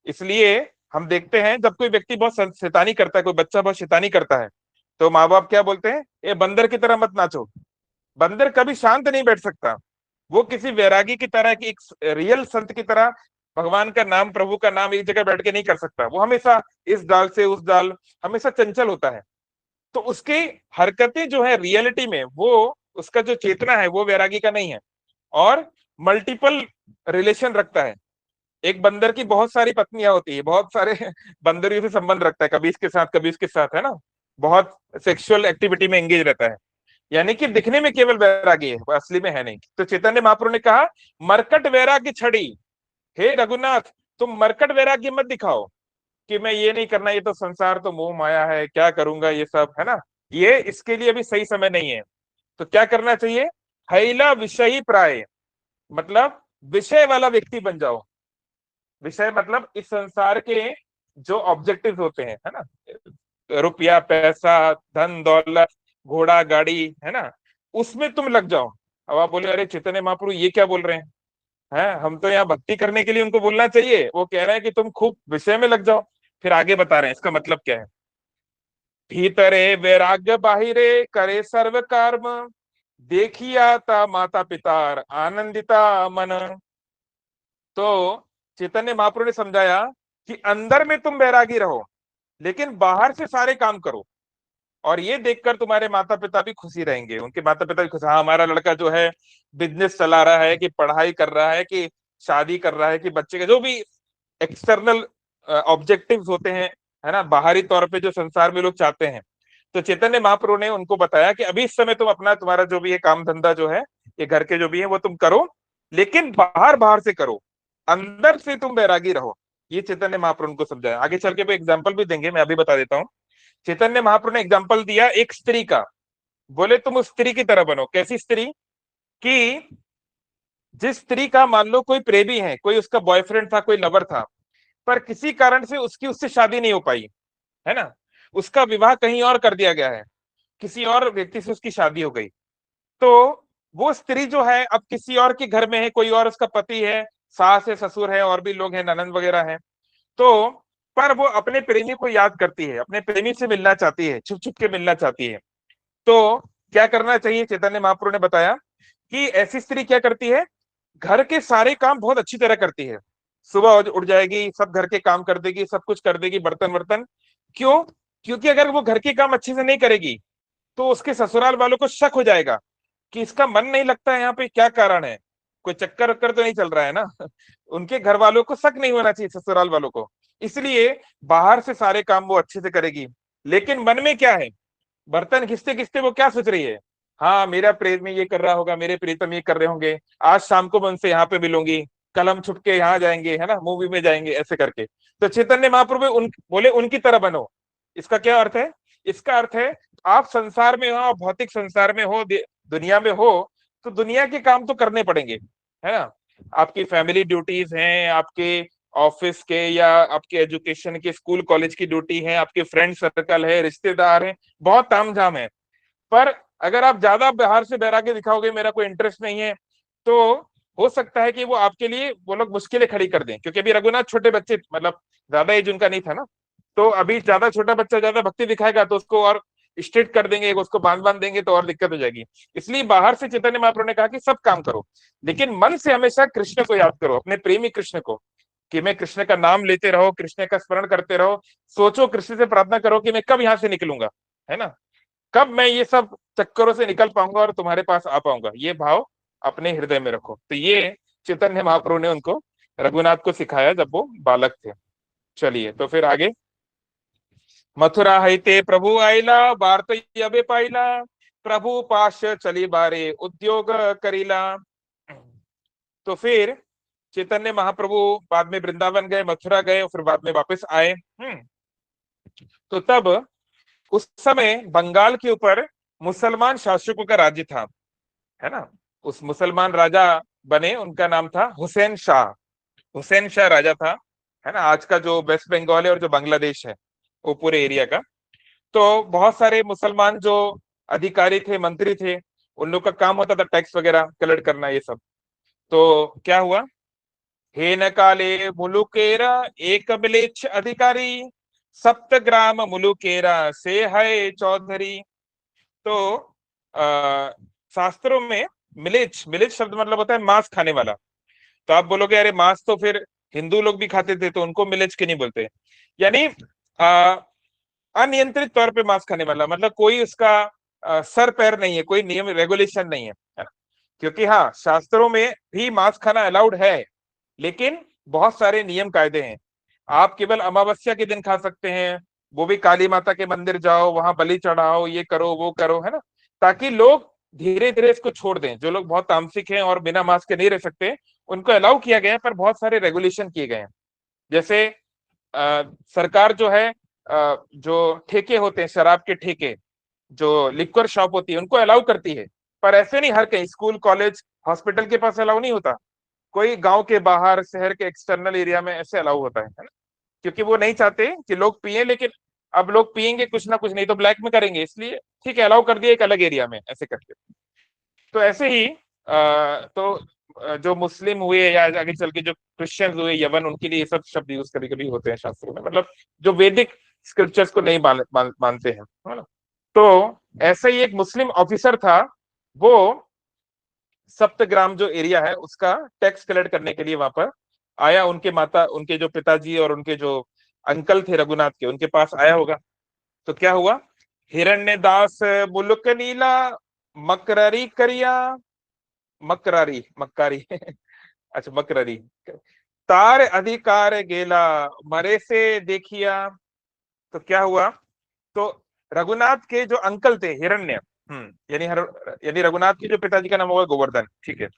इसलिए हम देखते हैं जब कोई व्यक्ति बहुत शैतानी करता है, कोई बच्चा बहुत शैतानी करता है, तो माँ बाप क्या बोलते हैं? ये बंदर की तरह मत नाचो। बंदर कभी शांत नहीं बैठ सकता। वो किसी वैरागी की तरह की, एक रियल संत की तरह भगवान का नाम, प्रभु का नाम एक जगह बैठ के नहीं कर सकता। वो हमेशा इस डाल से उस डाल, हमेशा चंचल होता है। तो उसकी हरकतें जो है रियलिटी में, वो उसका जो चेतना है वो वैरागी का नहीं है। और मल्टीपल रिलेशन रखता है। एक बंदर की बहुत सारी पत्नियां होती है, बहुत सारे बंदरियों से संबंध रखता है, कभी इसके साथ कभी इसके साथ, है ना। बहुत सेक्सुअल एक्टिविटी में एंगेज रहता है। यानी कि दिखने में केवल वैरागी है, वो असली में है नहीं। तो चैतन्य महाप्रभु ने कहा, मरकट वैराग्य छड़ी। हे रघुनाथ, तुम मरकट वैराग्य मत दिखाओ कि मैं ये नहीं करना, ये तो संसार तो मोह माया है, क्या करूंगा ये सब, है ना। ये इसके लिए अभी सही समय नहीं है। तो क्या करना चाहिए? हैला विषयी प्राय, मतलब विषय वाला व्यक्ति बन जाओ। विषय मतलब इस संसार के जो ऑब्जेक्टिव होते हैं, है ना, रुपया पैसा, धन दौलत, घोड़ा गाड़ी, है ना, उसमें तुम लग जाओ। अब आप बोले अरे चैतन्य महाप्रभु ये क्या बोल रहे हैं, हम तो यहाँ भक्ति करने के लिए उनको बोलना चाहिए, वो कह रहे हैं कि तुम खूब विषय में लग जाओ। फिर आगे बता रहे हैं इसका मतलब क्या है। भीतरे वैराग्य बाहिरे करे सर्व कर्म, देखिया ता माता पितार आनंदिता मन। तो चैतन्य महाप्रभु ने समझाया कि अंदर में तुम बैरागी रहो, लेकिन बाहर से सारे काम करो। और ये देखकर तुम्हारे माता पिता भी खुशी रहेंगे, उनके माता पिता भी खुश, हाँ हमारा लड़का जो है बिजनेस चला रहा है, कि पढ़ाई कर रहा है, कि शादी कर रहा है, कि बच्चे के जो भी एक्सटर्नल ऑब्जेक्टिव्स होते हैं, है ना, बाहरी तौर पे जो संसार में लोग चाहते हैं। तो चैतन्य महाप्रभु ने उनको बताया कि अभी इस समय तुम अपना, तुम्हारा जो भी है काम धंधा जो है, ये घर के जो भी है वो तुम करो, लेकिन बाहर बाहर से करो, अंदर से तुम बैरागी रहो। ये चैतन्य महाप्रभु को समझाया। आगे चल के वो एग्जाम्पल भी देंगे, मैं अभी बता देता हूँ। चैतन्य महाप्रभु ने एग्जाम्पल दिया एक स्त्री का। बोले तुम उस स्त्री की तरह बनो। कैसी स्त्री? कि जिस स्त्री का मान लो कोई प्रेमी है, कोई उसका बॉयफ्रेंड था, कोई लवर था, पर किसी कारण से उसकी उससे शादी नहीं हो पाई, है ना, उसका विवाह कहीं और कर दिया गया है, किसी और व्यक्ति से उसकी शादी हो गई। तो वो स्त्री जो है अब किसी और के घर में है, कोई और उसका पति है, सास है, ससुर है, और भी लोग हैं, ननंद वगैरह हैं। तो पर वो अपने प्रेमी को याद करती है, अपने प्रेमी से मिलना चाहती है, छुप छुप के मिलना चाहती है। तो क्या करना चाहिए? चैतन्य महाप्रभु ने बताया कि ऐसी स्त्री क्या करती है, घर के सारे काम बहुत अच्छी तरह करती है। सुबह उठ जाएगी, सब घर के काम कर देगी, सब कुछ कर देगी, बर्तन वर्तन। क्यों? क्योंकि अगर वो घर के काम अच्छे से नहीं करेगी तो उसके ससुराल वालों को शक हो जाएगा कि इसका मन नहीं लगता है यहाँ पे, क्या कारण है, कोई चक्कर वक्कर तो नहीं चल रहा है ना। उनके घर वालों को शक नहीं होना चाहिए, ससुराल वालों को। इसलिए बाहर से सारे काम वो अच्छे से करेगी, लेकिन मन में क्या है? बर्तन घिसते घिसते वो क्या सोच रही है? हाँ, मेरा प्रेमी ये कर रहा होगा, मेरे प्रीतम ये कर रहे होंगे, आज शाम को मैं उनसे यहाँ पे मिलूंगी, कल हम छुप के यहाँ जाएंगे, है ना, मूवी में जाएंगे, ऐसे करके। तो चैतन्य महाप्रभु बोले उनकी तरह बनो। इसका क्या अर्थ है? इसका अर्थ है आप संसार में हो, भौतिक संसार में हो, दुनिया में हो, तो दुनिया के काम तो करने पड़ेंगे, है ना। आपकी फैमिली ड्यूटीज हैं, आपके ऑफिस के या आपके एजुकेशन के स्कूल कॉलेज की ड्यूटी है, आपके फ्रेंड सर्कल है, रिश्तेदार हैं, बहुत तामझाम है। पर अगर आप ज्यादा बाहर से बैरागी दिखाओगे, मेरा कोई इंटरेस्ट नहीं है, तो हो सकता है कि वो आपके लिए वो लोग मुश्किलें खड़ी कर दें। क्योंकि अभी रघुनाथ छोटे बच्चे, मतलब ज्यादा एज उनका नहीं था ना, तो अभी ज्यादा छोटा बच्चा ज्यादा भक्ति दिखाएगा तो उसको और स्ट्रिक्ट कर देंगे, उसको बांध बांध देंगे तो और दिक्कत हो जाएगी। इसलिए बाहर से चैतन्य महाप्रभु ने कहा कि सब काम करो, लेकिन मन से हमेशा कृष्ण को याद करो, अपने प्रेमी कृष्ण को, कि मैं कृष्ण का नाम लेते रहो, कृष्ण का स्मरण करते रहो, सोचो, कृष्ण से प्रार्थना करो कि मैं कब यहाँ से निकलूंगा, है ना, कब मैं ये सब चक्करों से निकल पाऊंगा और तुम्हारे पास आ पाऊंगा, ये भाव अपने हृदय में रखो। तो ये चैतन्य महाप्रभु ने उनको, रघुनाथ को सिखाया जब वो बालक थे। चलिए तो फिर आगे, मथुरा हईते प्रभु आइला, वार्त यबे पाइला, प्रभु पाश चली बारे उद्योग करीला। तो फिर चैतन्य महाप्रभु बाद में वृंदावन गए, मथुरा गए और फिर बाद में वापस आए। तो तब उस समय बंगाल के ऊपर मुसलमान शासकों का राज्य था, है ना। उस मुसलमान राजा बने, उनका नाम था हुसैन शाह। हुसैन शाह राजा था, है ना। आज का जो वेस्ट बंगाल है और जो बांग्लादेश है, वो पूरे एरिया का। तो बहुत सारे मुसलमान जो अधिकारी थे, मंत्री थे, उन लोग का काम होता था टैक्स वगैरह कलेक्ट करना, ये सब। तो क्या हुआ, हेन काले मुलुकेरा एक मिलेच्छ अधिकारी, सप्तग्राम मुलुकेरा से है चौधरी। तो शास्त्रों में मिलेच, मिलेच शब्द मतलब होता है मांस खाने वाला। तो आप बोलोगे अरे मांस तो फिर हिंदू लोग भी खाते थे, तो उनको मिलेच क्यों नहीं बोलते? यानी अनियंत्रित तौर पे मांस खाने वाला, मतलब कोई उसका सर पैर नहीं है, कोई नियम रेगुलेशन नहीं है ना? क्योंकि हाँ, शास्त्रों में भी मांस खाना अलाउड है, लेकिन बहुत सारे नियम कायदे हैं। आप केवल अमावस्या के दिन खा सकते हैं, वो भी काली माता के मंदिर जाओ, वहां बलि चढ़ाओ, ये करो वो करो, है ना, ताकि लोग धीरे धीरे इसको छोड़ दें। जो लोग बहुत तामसिक हैं और बिना मांस के नहीं रह सकते, उनको अलाउ किया गया है, पर बहुत सारे रेगुलेशन किए गए हैं। जैसे सरकार जो है, जो ठेके होते हैं, शराब के ठेके, जो लिक्वर शॉप होती है, उनको अलाउ करती है। पर ऐसे नहीं हर कहीं, स्कूल कॉलेज हॉस्पिटल के पास अलाउ नहीं होता, कोई गांव के बाहर, शहर के एक्सटर्नल एरिया में ऐसे अलाउ होता है ना। क्योंकि वो नहीं चाहते कि लोग पिए, लेकिन अब लोग पियेंगे कुछ ना कुछ, नहीं तो ब्लैक में करेंगे, इसलिए ठीक है, अलाउ कर दिया एक अलग एरिया में ऐसे करके। तो ऐसे ही जो मुस्लिम हुए या आगे चल के जो क्रिश्चियंस हुए यवन, उनके लिए ये सब शब्द यूज कभी कभी होते हैं शास्त्रों में, मतलब जो वैदिक स्क्रिप्चर्स को नहीं मानते हैं, है ना। तो ऐसा ही एक मुस्लिम ऑफिसर था, वो सप्तग्राम जो एरिया है उसका टैक्स कलेक्ट करने के लिए वहां पर आया। उनके माता, उनके जो पिताजी और उनके जो अंकल थे रघुनाथ के, उनके पास आया होगा। तो क्या हुआ, हिरण्य दास मुलुक नीला, मकरारी करिया, मकरारी मक्कारी अच्छा मकरारी, तार अधिकार गेला, मरे से देखिया। तो क्या हुआ, तो रघुनाथ के जो अंकल थे हिरण्य, यानी रघुनाथ के जो पिताजी का नाम होगा गोवर्धन, ठीक है।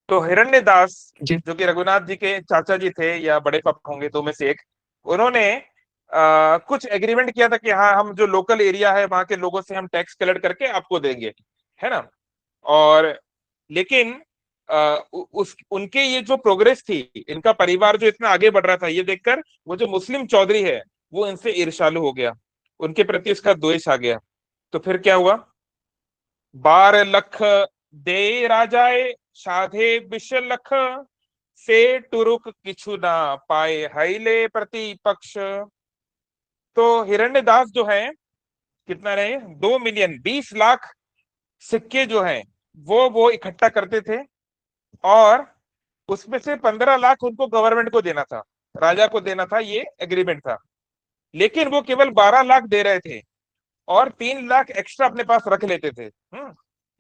तो हिरण्य दास, जी। जो कि रघुनाथ जी के चाचा जी थे या बड़े पापा होंगे, दो में से एक, उन्होंने कुछ एग्रीमेंट किया था कि हाँ, हम जो लोकल एरिया है वहां के लोगों से हम टैक्स कलेक्ट करके आपको देंगे, है ना। और लेकिन उस उनके ये जो प्रोग्रेस थी, इनका परिवार जो इतना आगे बढ़ रहा था, ये देखकर वो जो मुस्लिम चौधरी है, वो इनसे ईर्ष्यालु हो गया, उनके प्रति उसका द्वेष आ गया। तो फिर क्या हुआ, 12 लख दे राजाए, साधे 20 लख, से टुरुक किछु ना पाए, हाइले प्रतिपक्ष। तो हिरण्यदास जो है, कितना रहे, 2 मिलियन, 20 लाख सिक्के जो हैं, वो इकट्ठा करते थे, और उसमें से 15 लाख उनको गवर्नमेंट को देना था, राजा को देना था, ये एग्रीमेंट था। लेकिन वो केवल 12 लाख दे रहे थे और 3 लाख एक्स्ट्रा अपने पास रख लेते थे।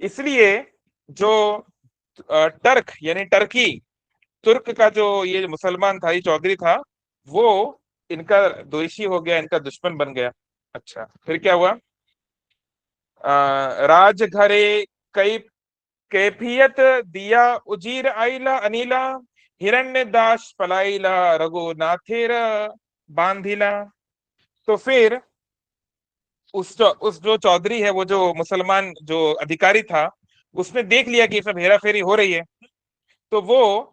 इसलिए जो टर्क यानी टर्की, तुर्क का जो ये मुसलमान था, ये चौधरी था, वो इनका द्वेषी हो गया, इनका दुश्मन बन गया। अच्छा, फिर क्या हुआ, राज घरे कई कैफियत दिया, उजीर आइला अनिला, हिरण्य दास पलाइला, रघुनाथेर बांधिला। तो फिर उस जो चौधरी है, वो जो मुसलमान जो अधिकारी था, उसने देख लिया कि सब हेरा फेरी हो रही है। तो वो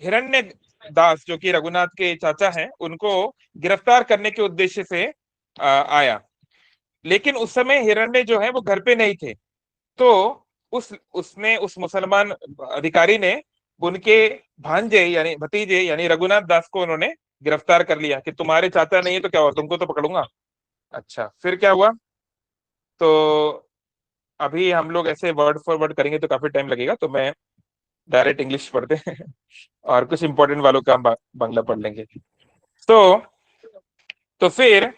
हिरण्य दास, जो कि रघुनाथ के चाचा हैं, उनको गिरफ्तार करने के उद्देश्य से आया। लेकिन उस समय हिरण्य जो है वो घर पे नहीं थे। तो उस मुसलमान अधिकारी ने उनके भांजे यानी भतीजे यानी रघुनाथ दास को उन्होंने गिरफ्तार कर लिया कि तुम्हारे चाचा नहीं है तो क्या हुआ, तुमको तो पकड़ूंगा। अच्छा, फिर क्या हुआ? तो अभी हम लोग ऐसे वर्ड फॉर वर्ड करेंगे तो काफी टाइम लगेगा, तो मैं डायरेक्ट इंग्लिश पढ़ते हैं और कुछ इंपॉर्टेंट वालों का हम बांग्ला पढ़ लेंगे। तो फिर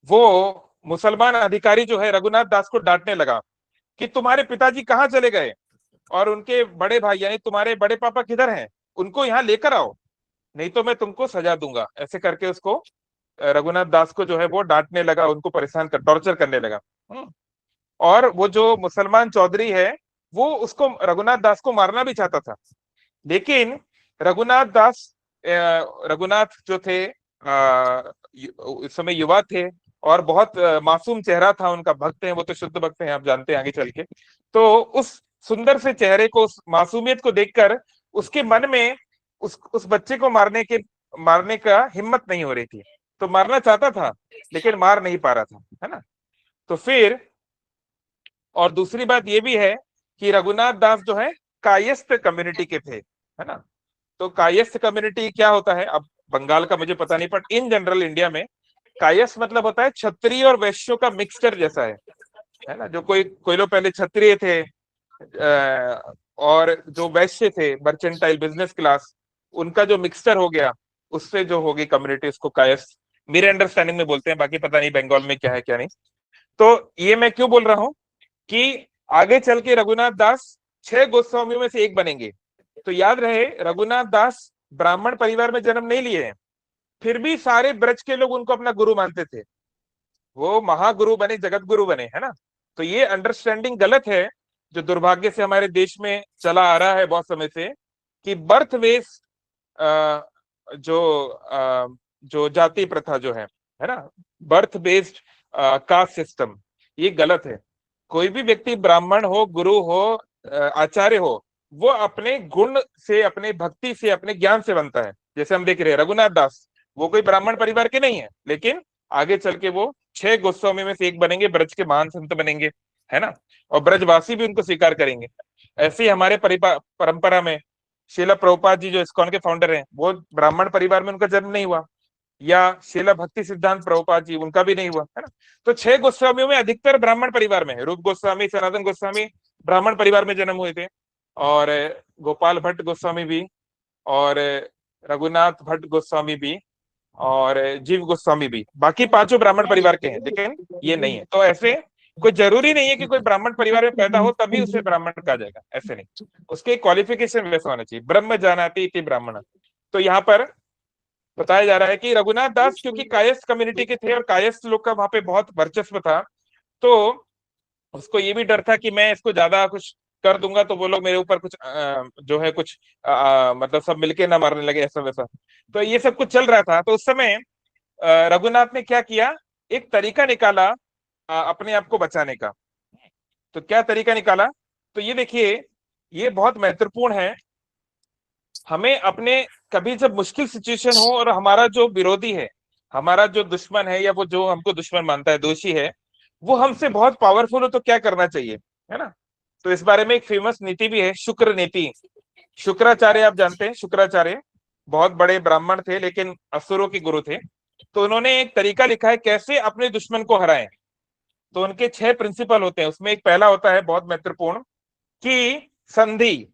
वो मुसलमान अधिकारी जो है रघुनाथ दास को डांटने लगा कि तुम्हारे पिताजी कहाँ चले गए, और उनके बड़े भाई यानी तुम्हारे बड़े पापा किधर हैं, उनको यहाँ लेकर आओ, नहीं तो मैं तुमको सजा दूंगा। ऐसे करके उसको रघुनाथ दास को जो है वो डांटने लगा, उनको परेशान कर टॉर्चर करने लगा। और वो जो मुसलमान चौधरी है, वो उसको रघुनाथ दास को मारना भी चाहता था। लेकिन रघुनाथ दास रघुनाथ जो थे इस समय युवा थे और बहुत मासूम चेहरा था उनका, भक्त हैं वो तो, शुद्ध भक्त हैं, आप जानते हैं आगे चल के। तो उस सुंदर से चेहरे को, उस मासूमियत को देखकर उसके मन में उस बच्चे को मारने का हिम्मत नहीं हो रही थी। तो मारना चाहता था लेकिन मार नहीं पा रहा था, है ना। तो फिर और दूसरी बात ये भी है कि रघुनाथ दास जो है कायस्थ कम्युनिटी के थे, है ना। तो कायस्थ कम्युनिटी क्या होता है, अब बंगाल का मुझे पता नहीं, बट इन जनरल इंडिया में कायस्थ मतलब होता है क्षत्रिय और वैश्यों का मिक्सचर जैसा है ना। जो कोई लोग पहले क्षत्रिय थे और जो वैश्य थे, मर्चेंटाइल बिजनेस क्लास, उनका जो मिक्सचर हो गया, उससे जो होगी कम्युनिटी, उसको कायस्थ मेरे अंडरस्टैंडिंग में बोलते हैं, बाकी पता नहीं बंगाल में क्या है क्या नहीं। तो ये मैं क्यों बोल रहा हूँ कि आगे चल के रघुनाथ दास 6 गोस्वामियों में से एक बनेंगे। तो याद रहे, रघुनाथ दास ब्राह्मण परिवार में जन्म नहीं लिए हैं, फिर भी सारे ब्रज के लोग उनको अपना गुरु मानते थे। वो महागुरु बने, जगत गुरु बने, है ना। तो ये अंडरस्टैंडिंग गलत है, जो दुर्भाग्य से हमारे देश में चला आ रहा है बहुत समय से, कि बर्थ बेस्ड जो जाति प्रथा जो है ना, बर्थ बेस्ड कास्ट सिस्टम, ये गलत है। कोई भी व्यक्ति ब्राह्मण हो, गुरु हो, आचार्य हो, वो अपने गुण से, अपने भक्ति से, अपने ज्ञान से बनता है। जैसे हम देख रहे हैं रघुनाथ दास, वो कोई ब्राह्मण परिवार के नहीं है, लेकिन आगे चल के वो 6 गोस्वामी में से एक बनेंगे, ब्रज के महान संत बनेंगे, है ना। और ब्रजवासी भी उनको स्वीकार करेंगे। ऐसे ही हमारे परंपरा में श्रीला प्रभुपाद जी जो इस्कॉन के फाउंडर हैं, वो ब्राह्मण परिवार में उनका जन्म नहीं हुआ, या श्रीला भक्ति सिद्धांत प्रभुपाद जी, उनका भी नहीं हुआ, है ना। तो 6 गोस्वामियों में अधिकतर ब्राह्मण परिवार में है। रूप गोस्वामी, सनातन गोस्वामी ब्राह्मण परिवार में जन्म हुए थे, और गोपाल भट्ट गोस्वामी भी, और रघुनाथ भट्ट गोस्वामी भी, और जीव गोस्वामी भी। बाकी पांचों ब्राह्मण परिवार के हैं, लेकिन ये नहीं है। तो ऐसे कोई जरूरी नहीं है कि कोई ब्राह्मण परिवार में पैदा हो तभी उसे ब्राह्मण कहा जाएगा, ऐसे नहीं। उसके क्वालिफिकेशन वैसा होना चाहिए, ब्रह्म जानाति इति ब्राह्मण। तो यहाँ पर बताया जा रहा है कि रघुनाथ दास क्योंकि कायस्थ कम्युनिटी के थे और कायस्थ लोग का वहां पे बहुत वर्चस्व था, तो उसको ये भी डर था कि मैं इसको ज्यादा कुछ कर दूंगा तो वो लोग मेरे ऊपर कुछ जो है कुछ मतलब सब मिलके ना मारने लगे, ऐसा वैसा। तो ये सब कुछ चल रहा था। तो उस समय रघुनाथ ने क्या किया, एक तरीका निकाला अपने आप को बचाने का। तो क्या तरीका निकाला? तो ये देखिए, ये बहुत महत्वपूर्ण है। हमें अपने कभी जब मुश्किल सिचुएशन हो और हमारा जो विरोधी है, हमारा जो दुश्मन है, या वो जो हमको दुश्मन मानता है, दोषी है, वो हमसे बहुत पावरफुल हो, तो क्या करना चाहिए, है ना। तो इस बारे में एक फेमस नीति भी है, शुक्र नीति। शुक्राचार्य आप जानते हैं, शुक्राचार्य बहुत बड़े ब्राह्मण थे लेकिन असुरों के गुरु थे। तो उन्होंने एक तरीका लिखा है कैसे अपने दुश्मन को हराएं। तो उनके 6 प्रिंसिपल होते हैं, उसमें एक पहला होता है बहुत महत्वपूर्ण, कि संधि।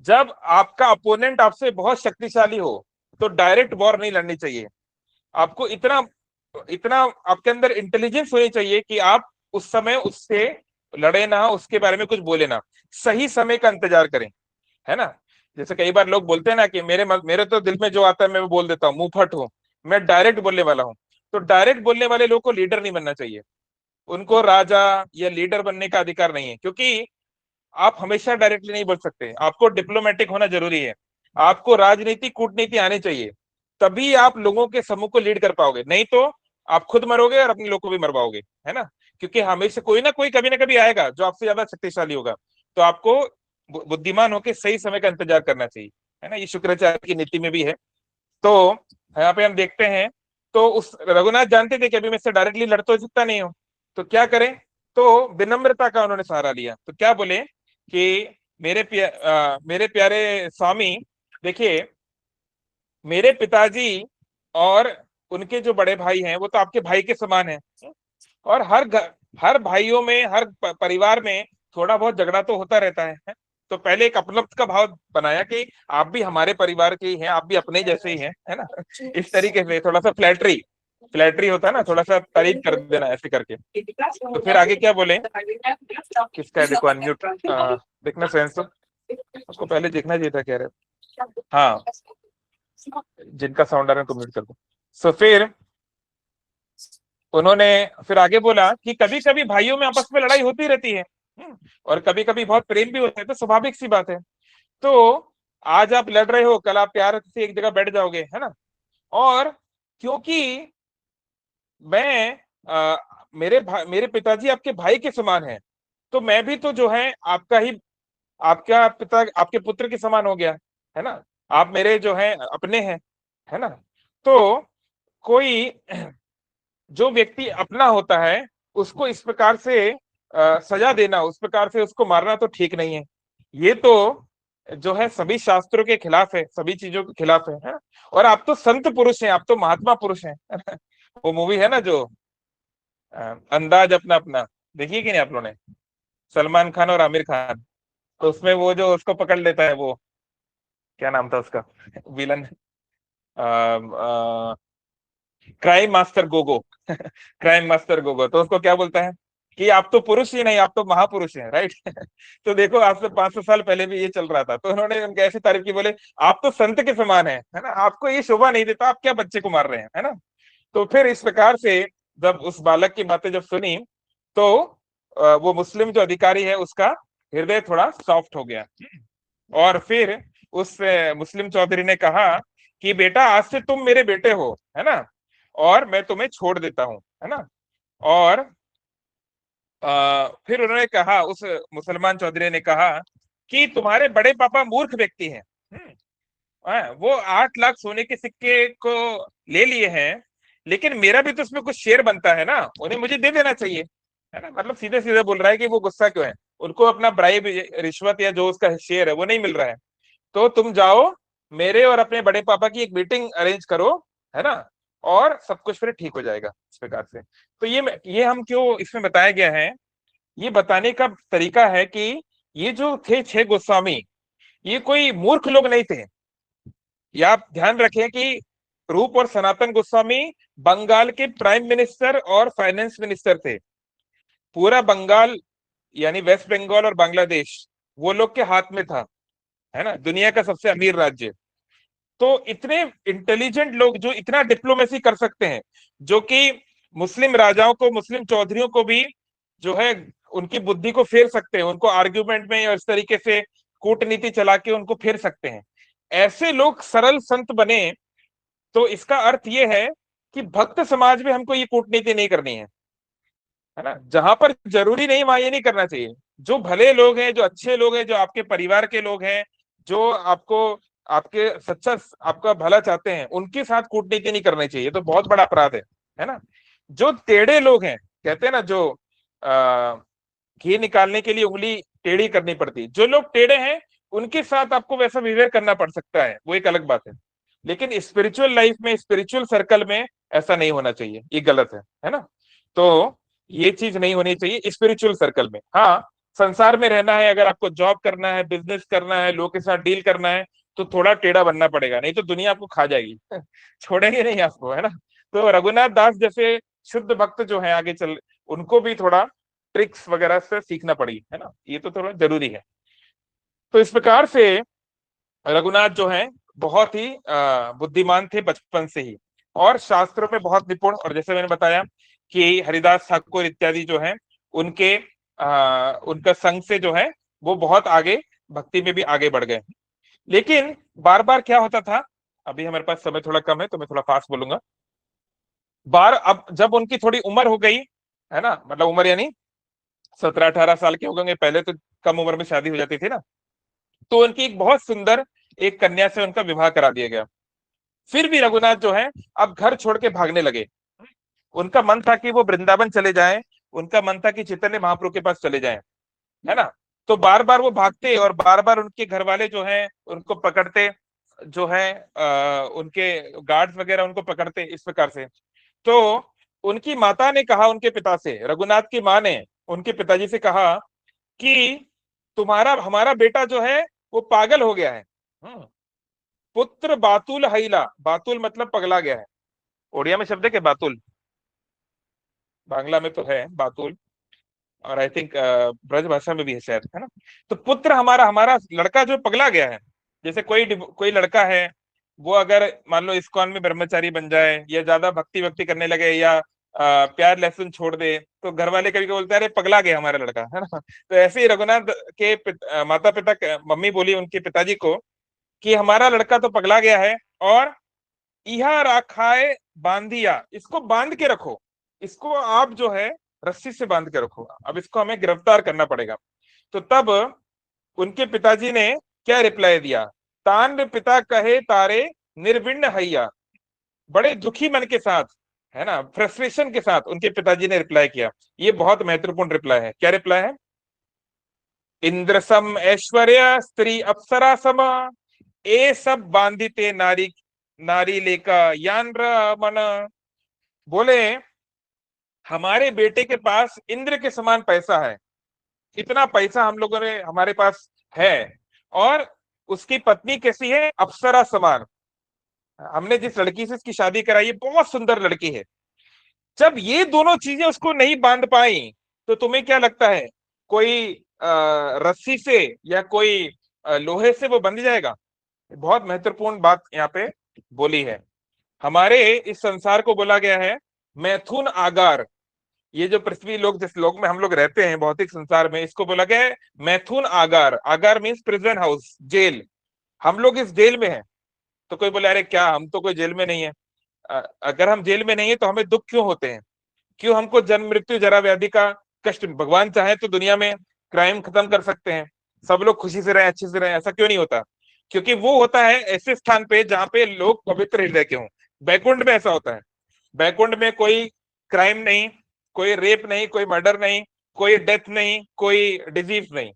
जब आपका अपोनेंट आपसे बहुत शक्तिशाली हो तो डायरेक्ट वॉर नहीं लड़नी चाहिए। आपको इतना इतना आपके अंदर इंटेलिजेंस होनी चाहिए कि आप उस समय उससे लड़े ना, उसके बारे में कुछ बोले ना, सही समय का इंतजार करें, है ना। जैसे कई बार लोग बोलते हैं ना कि मेरे तो दिल में जो आता है मैं वो बोल देता हूँ, मुंहफट हूँ, मैं डायरेक्ट बोलने वाला हूँ। तो डायरेक्ट बोलने वाले लोग को लीडर नहीं बनना चाहिए, उनको राजा या लीडर बनने का अधिकार नहीं है, क्योंकि आप हमेशा डायरेक्टली नहीं बोल सकते, आपको डिप्लोमेटिक होना जरूरी है। आपको राजनीति, कूटनीति आनी चाहिए, तभी आप लोगों के समूह को लीड कर पाओगे। नहीं तो आप खुद मरोगे और अपने लोग को भी मरवाओगे, है ना। क्योंकि हमेशा कोई ना कोई कभी ना कभी आएगा जो आपसे ज्यादा शक्तिशाली होगा। तो आपको बुद्धिमान होकर सही समय का इंतजार करना चाहिए, है ना। ये शुक्राचार्य की नीति में भी है। तो यहाँ पे हम देखते हैं, तो उस रघुनाथ जानते थे कि अभी मैं इससे डायरेक्टली लड़ तो सकता नहीं हूँ, तो क्या करें। तो विनम्रता का उन्होंने सहारा लिया। तो क्या बोले कि मेरे प्यारे स्वामी, देखिए मेरे पिताजी और उनके जो बड़े भाई हैं वो तो आपके भाई के समान है। और हर भाइयों में, हर परिवार में थोड़ा बहुत झगड़ा तो होता रहता है। तो पहले एक अपलब्ध का भाव बनाया कि आप भी हमारे परिवार के ही हैं, आप भी अपने जैसे ही हैं, है ना। इस तरीके से थोड़ा सा फ्लैटरी फ्लैटरी होता है ना, थोड़ा सा तारीफ कर देना ऐसे करके। तो फिर आगे क्या बोले, किसका है देखो अनम्यूट, देखना स्वयं से, उसको पहले देखना चाहिए था, कह रहे। हाँ, जिनका साउंड आ रहा है उनको म्यूट कर दो। सो फिर उन्होंने फिर आगे बोला कि कभी कभी भाइयों में आपस में लड़ाई होती रहती है, और कभी कभी बहुत प्रेम भी होता है, तो स्वाभाविक सी बात है। तो आज आप लड़ रहे हो, कल आप प्यार से एक जगह बैठ जाओगे, है ना। और क्योंकि मैं मेरे पिताजी आपके भाई के समान हैं, तो मैं भी तो जो है आपका ही, आपका पिता आपके पुत्र के समान हो गया, है ना। आप मेरे जो है अपने हैं, है ना। तो कोई जो व्यक्ति अपना होता है उसको इस प्रकार से सजा देना, उस प्रकार से उसको मारना तो ठीक नहीं है। ये तो जो है सभी शास्त्रों के खिलाफ है, सभी चीजों के खिलाफ है ना? और आप तो संत पुरुष हैं, आप तो महात्मा पुरुष हैं। वो मूवी है ना जो अंदाज अपना अपना, देखिए कि नहीं आप लोगों ने, सलमान खान और आमिर खान। तो उसमें वो जो उसको पकड़ लेता है, वो क्या नाम था उसका villain, crime master Gogo. Crime master Gogo, तो उसको क्या बोलता है कि आप तो पुरुष ही नहीं, आप तो महापुरुष हैं, राइट। तो देखो आज से 500 साल पहले भी ये चल रहा था, तो उन्होंने उनके ऐसी तारीफ की, बोले आप तो संत के समान है ना, आपको ये शोभा नहीं देता, आप क्या बच्चे को मार रहे हैं, है ना। तो फिर इस प्रकार से जब उस बालक की बातें जब सुनी, तो वो मुस्लिम जो अधिकारी है उसका हृदय थोड़ा सॉफ्ट हो गया। और फिर उस मुस्लिम चौधरी ने कहा कि बेटा आज से तुम मेरे बेटे हो, है ना, और मैं तुम्हें छोड़ देता हूं, है ना। और फिर उन्होंने कहा, उस मुसलमान चौधरी ने कहा कि तुम्हारे बड़े पापा मूर्ख व्यक्ति हैं। वो 8 लाख सोने के सिक्के को ले लिए हैं, लेकिन मेरा भी तो उसमें कुछ शेयर बनता है ना, उन्हें मुझे दे देना चाहिए, है ना। मतलब सीधे सीधे बोल रहा है कि वो गुस्सा क्यों है, उनको अपना ब्राइब, रिश्वत या जो उसका शेयर है वो नहीं मिल रहा है। तो तुम जाओ, मेरे और अपने बड़े पापा की एक मीटिंग अरेंज करो, है ना, और सब कुछ फिर ठीक हो जाएगा इस प्रकार से। तो ये हम क्यों इसमें बताया गया है, ये बताने का तरीका है कि ये जो थे 6 गोस्वामी, ये कोई मूर्ख लोग नहीं थे। ये आप ध्यान रखें कि रूप और सनातन गोस्वामी बंगाल के प्राइम मिनिस्टर और फाइनेंस मिनिस्टर थे। पूरा बंगाल यानी वेस्ट बंगाल और बांग्लादेश वो लोग के हाथ में था, है ना, दुनिया का सबसे अमीर राज्य। तो इतने इंटेलिजेंट लोग जो इतना डिप्लोमेसी कर सकते हैं, जो कि मुस्लिम राजाओं को, मुस्लिम चौधरियों को भी जो है उनकी बुद्धि को फेर सकते हैं, उनको आर्ग्यूमेंट में या इस तरीके से कूटनीति चला के उनको फेर सकते हैं, ऐसे लोग सरल संत बने। तो इसका अर्थ ये है कि भक्त समाज में हमको ये कूटनीति नहीं करनी है ना। जहां पर जरूरी नहीं वहां ये नहीं करना चाहिए। जो भले लोग हैं, जो अच्छे लोग हैं, जो आपके परिवार के लोग हैं, जो आपको आपके सच्चा आपका भला चाहते हैं, उनके साथ कूटनीति नहीं करनी चाहिए, तो बहुत बड़ा अपराध है ना। जो टेढ़े लोग हैं, कहते हैं ना, जो घी निकालने के लिए उंगली टेढ़ी करनी पड़ती है, जो लोग टेढ़े हैं उनके साथ आपको वैसा बिहेवियर करना पड़ सकता है, वो एक अलग बात है। लेकिन स्पिरिचुअल लाइफ में, स्पिरिचुअल सर्कल में ऐसा नहीं होना चाहिए, ये गलत है ना। तो ये चीज नहीं होनी चाहिए स्पिरिचुअल सर्कल में। हाँ, संसार में रहना है, अगर आपको जॉब करना है, बिजनेस करना है, लोगों के साथ डील करना है, तो थोड़ा टेढ़ा बनना पड़ेगा, नहीं तो दुनिया आपको खा जाएगी। छोड़ेंगे नहीं आपको, है ना। तो रघुनाथ दास जैसे शुद्ध भक्त जो है आगे चल, उनको भी थोड़ा ट्रिक्स वगैरह से सीखना पड़ी, है ना, ये तो थोड़ा जरूरी है। तो इस प्रकार से रघुनाथ जो है बहुत ही बुद्धिमान थे बचपन से ही, और शास्त्रों में बहुत निपुण। और जैसे मैंने बताया कि हरिदास ठाकुर इत्यादि जो है उनके उनका संग से जो है वो बहुत आगे भक्ति में भी आगे बढ़ गए। लेकिन बार बार क्या होता था, अभी हमारे पास समय थोड़ा कम है तो मैं थोड़ा फास्ट बोलूंगा। अब जब उनकी थोड़ी उम्र हो गई, है ना, मतलब उम्र यानी 17-18 साल के हो गए, पहले तो कम उम्र में शादी हो जाती थी ना, तो उनकी एक बहुत सुंदर एक कन्या से उनका विवाह करा दिया गया। फिर भी रघुनाथ जो है अब घर छोड़ के भागने लगे। उनका मन था कि वो वृंदावन चले जाएं, उनका मन था कि चैतन्य महाप्रभु के पास चले जाएं, है ना। तो बार बार वो भागते और बार बार उनके घर वाले जो है उनको पकड़ते, जो है उनके गार्ड्स वगैरह उनको पकड़ते इस प्रकार से। तो उनकी माता ने कहा उनके पिता से, रघुनाथ की माँ ने उनके पिताजी से कहा कि तुम्हारा हमारा बेटा जो है वो पागल हो गया है। पुत्र बातुल हैला, बातुल मतलब पगला गया है, ओडिया में शब्द है कि बातुल, बांग्ला में तो है बातुल, और आई थिंक ब्रज भाषा में भी है शायद, है ना। तो पुत्र हमारा हमारा लड़का जो पगला गया है। जैसे कोई लड़का है, वो अगर मान लो इस्कॉन में ब्रह्मचारी बन जाए या ज्यादा भक्ति भक्ति करने लगे या प्यार लहसुन छोड़ दे, तो घर वाले कभी कभी बोलते हैं अरे पगला गया हमारा लड़का, है ना। तो ऐसे ही रघुनाथ के माता पिता, मम्मी बोली उनके पिताजी को कि हमारा लड़का तो पगला गया है, और इहा राखाए बांधिया, इसको बांध के रखो, इसको आप जो है रस्सी से बांध के रखो, अब इसको हमें गिरफ्तार करना पड़ेगा। तो तब उनके पिताजी ने क्या रिप्लाई दिया, तान पिता कहे तारे निर्विण्ण हैया, बड़े दुखी मन के साथ, है ना, फ्रस्ट्रेशन के साथ उनके पिताजी ने रिप्लाई किया। ये बहुत महत्वपूर्ण रिप्लाई है। क्या रिप्लाई है, इंद्र सम ऐश्वर्य स्त्री अप्सरा सम, ए सब बांधिते नारी नारी लेका यान मन। बोले हमारे बेटे के पास इंद्र के समान पैसा है, इतना पैसा हम लोगों ने हमारे पास है, और उसकी पत्नी कैसी है, अप्सरा समान। हमने जिस लड़की से इसकी शादी कराई है बहुत सुंदर लड़की है। जब ये दोनों चीजें उसको नहीं बांध पाई, तो तुम्हें क्या लगता है कोई रस्सी से या कोई लोहे से वो बंध जाएगा? बहुत महत्वपूर्ण बात यहाँ पे बोली है। हमारे इस संसार को बोला गया है मैथुन आगार, ये जो पृथ्वी लोक जिस लोक में हम लोग रहते हैं भौतिक संसार में, इसको बोला गया है मैथुन आगार। आगार मीन्स प्रिजन हाउस, जेल। हम लोग इस जेल में हैं। तो कोई बोले अरे क्या, हम तो कोई जेल में नहीं है। अगर हम जेल में नहीं है तो हमें दुख क्यों होते हैं, क्यों हमको जन्म मृत्यु जरा व्याधि का कष्ट? भगवान चाहे तो दुनिया में क्राइम खत्म कर सकते हैं, सब लोग खुशी से रहे, अच्छे से रहे, ऐसा क्यों नहीं होता? क्योंकि वो होता है ऐसे स्थान पे जहाँ पे लोग पवित्र हृदय के हों। बैकुंठ में ऐसा होता है। बैकुंठ में कोई क्राइम नहीं, कोई रेप नहीं, कोई मर्डर नहीं, कोई डेथ नहीं, कोई डिजीज नहीं।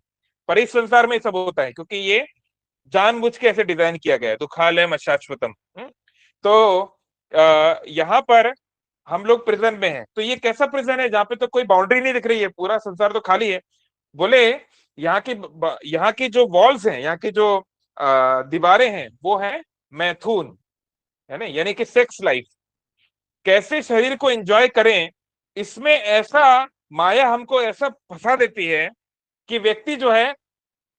पर इस संसार में सब होता है क्योंकि ये जानबूझ के ऐसे डिजाइन किया गया है। तो खालयम अशाश्वतम। तो यहाँ पर हम लोग प्रिजन में हैं। तो ये कैसा प्रिजन है जहाँ पे तो कोई बाउंड्री नहीं दिख रही है, पूरा संसार तो खाली है। बोले यहाँ की जो वॉल्स हैं, यहाँ की जो दीवारें हैं, वो है मैथुन, है ना, यानी कि सेक्स लाइफ। कैसे शरीर को एंजॉय करें, इसमें ऐसा माया हमको ऐसा फंसा देती है कि व्यक्ति जो है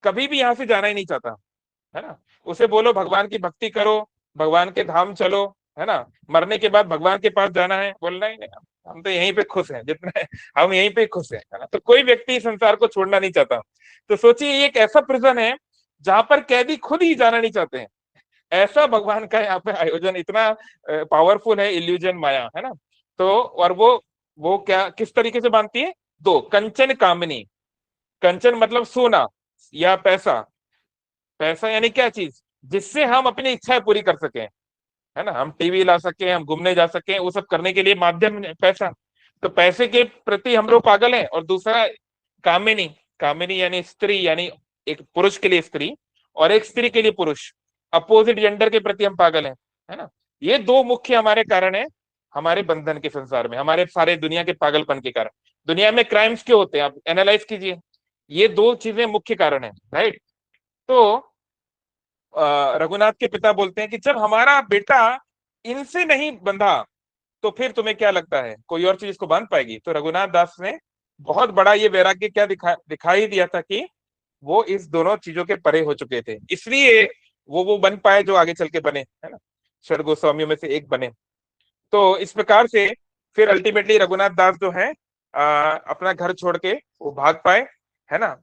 कभी भी यहाँ से जाना ही नहीं चाहता, है ना। उसे बोलो भगवान की भक्ति करो, भगवान के धाम चलो, है ना, मरने के बाद भगवान के पास जाना है, बोलना ही नहीं, हम तो यहीं पे खुश हैं, जितना हम यहीं पे खुश हैं, है ना। तो कोई व्यक्ति संसार को छोड़ना नहीं चाहता। तो सोचिए ये एक ऐसा प्रिजन है जहां पर कैदी खुद ही जाना नहीं चाहते हैं। ऐसा भगवान का यहाँ पे आयोजन, इतना पावरफुल है इल्यूजन माया, है ना। तो और वो क्या किस तरीके से बांधती है, दो कंचन कामिनी। कंचन मतलब सोना या पैसा। पैसा यानी क्या चीज, जिससे हम अपनी इच्छाएं पूरी कर सकें, है ना, हम टीवी ला सके, हम घूमने जा सके, वो सब करने के लिए माध्यम है पैसा। तो पैसे के प्रति हम लोग पागल हैं। और दूसरा कामिनी, कामिनी यानी स्त्री, यानी एक पुरुष के लिए स्त्री और एक स्त्री के लिए पुरुष, अपोजिट जेंडर के प्रति हम पागल हैं, है ना। ये दो मुख्य हमारे कारण है हमारे बंधन के संसार में, हमारे सारे दुनिया के पागलपन के कारण। दुनिया में क्राइम्स क्यों होते हैं आप एनालाइज कीजिए, ये दो चीजें मुख्य कारण है, राइट। तो रघुनाथ के पिता बोलते हैं कि जब हमारा बेटा इनसे नहीं बंधा तो फिर तुम्हें क्या लगता है कोई और चीज इसको बांध पाएगी? तो रघुनाथ दास ने बहुत बड़ा ये वैराग्य क्या दिखाई दिया था कि वो इस दोनों चीजों के परे हो चुके थे, इसलिए वो बन पाए जो आगे चल के बने, है ना, षड गोस्वामियों में से एक बने। तो इस प्रकार से फिर अल्टीमेटली रघुनाथ दास जो है अपना घर छोड़ के वो भाग पाए, है ना।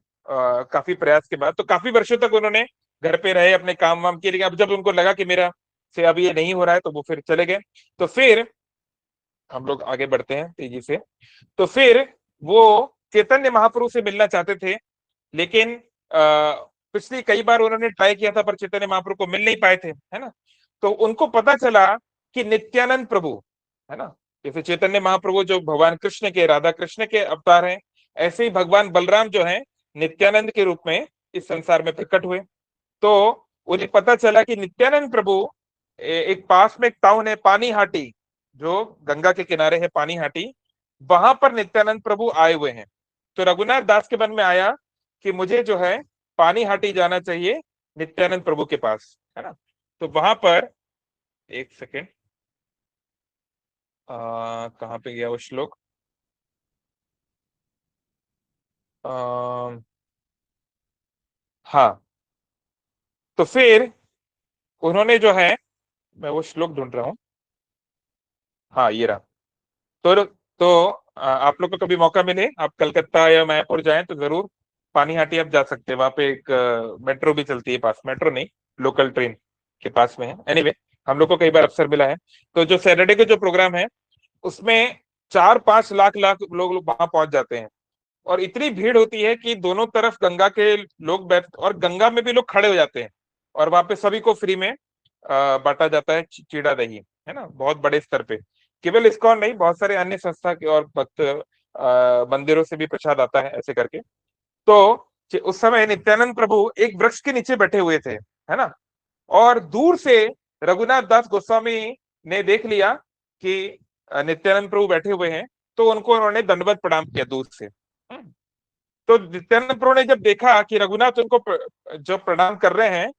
काफी प्रयास के बाद तो काफी वर्षों तक उन्होंने घर पे रहे, अपने काम वाम किए, लेकिन अब जब उनको लगा कि मेरा से अब ये नहीं हो रहा है तो वो फिर चले गए। तो फिर हम लोग आगे बढ़ते हैं तेजी से। तो फिर वो चैतन्य महाप्रभु से मिलना चाहते थे, लेकिन पिछली कई बार उन्होंने ट्राई किया था पर चैतन्य महाप्रभु को मिल नहीं पाए थे, है ना। तो उनको पता चला कि नित्यानंद प्रभु, है ना, जैसे चैतन्य महाप्रभु जो भगवान कृष्ण के, राधा कृष्ण के अवतार हैं, ऐसे ही भगवान बलराम जो है नित्यानंद के रूप में इस संसार में प्रकट हुए। तो उन्हें पता चला कि नित्यानंद प्रभु एक पास में एक टाउन है पानीहाटी, जो गंगा के किनारे है पानीहाटी, वहां पर नित्यानंद प्रभु आए हुए हैं। तो रघुनाथ दास के मन में आया कि मुझे जो है पानीहाटी जाना चाहिए नित्यानंद प्रभु के पास, है ना। तो वहां पर एक सेकेंड, कहाँ पे गया वो श्लोक, हाँ। तो फिर उन्होंने जो है, मैं वो श्लोक ढूंढ रहा हूँ, हाँ ये रहा। तो आप लोग को कभी मौका मिले, आप कलकत्ता या मायापुर जाएं तो जरूर पानीहाटी आप जा सकते हैं। वहां पे एक मेट्रो भी चलती है पास, मेट्रो नहीं, लोकल ट्रेन के पास में है। एनीवे, हम लोग को कई बार अवसर मिला है। तो जो सैटरडे के जो प्रोग्राम है उसमें 4-5 लाख लाख लोग वहां पहुंच जाते हैं, और इतनी भीड़ होती है कि दोनों तरफ गंगा के लोग बैठ, और गंगा में भी लोग खड़े हो जाते हैं, और वहां पे सभी को फ्री में बांटा जाता है चीड़ा दही, है ना, बहुत बड़े स्तर पे। केवल इस्कॉन नहीं, बहुत सारे अन्य संस्था के और भक्त मंदिरों से भी प्रसाद आता है, ऐसे करके। तो उस समय नित्यानंद प्रभु एक वृक्ष के नीचे बैठे हुए थे, है ना, और दूर से रघुनाथ दास गोस्वामी ने देख लिया कि नित्यानंद प्रभु बैठे हुए हैं, तो उन्होंने दंडवत प्रणाम किया दूर से। तो नित्यानंद प्रभु ने जब देखा कि रघुनाथ उनको जो प्रणाम कर रहे हैं,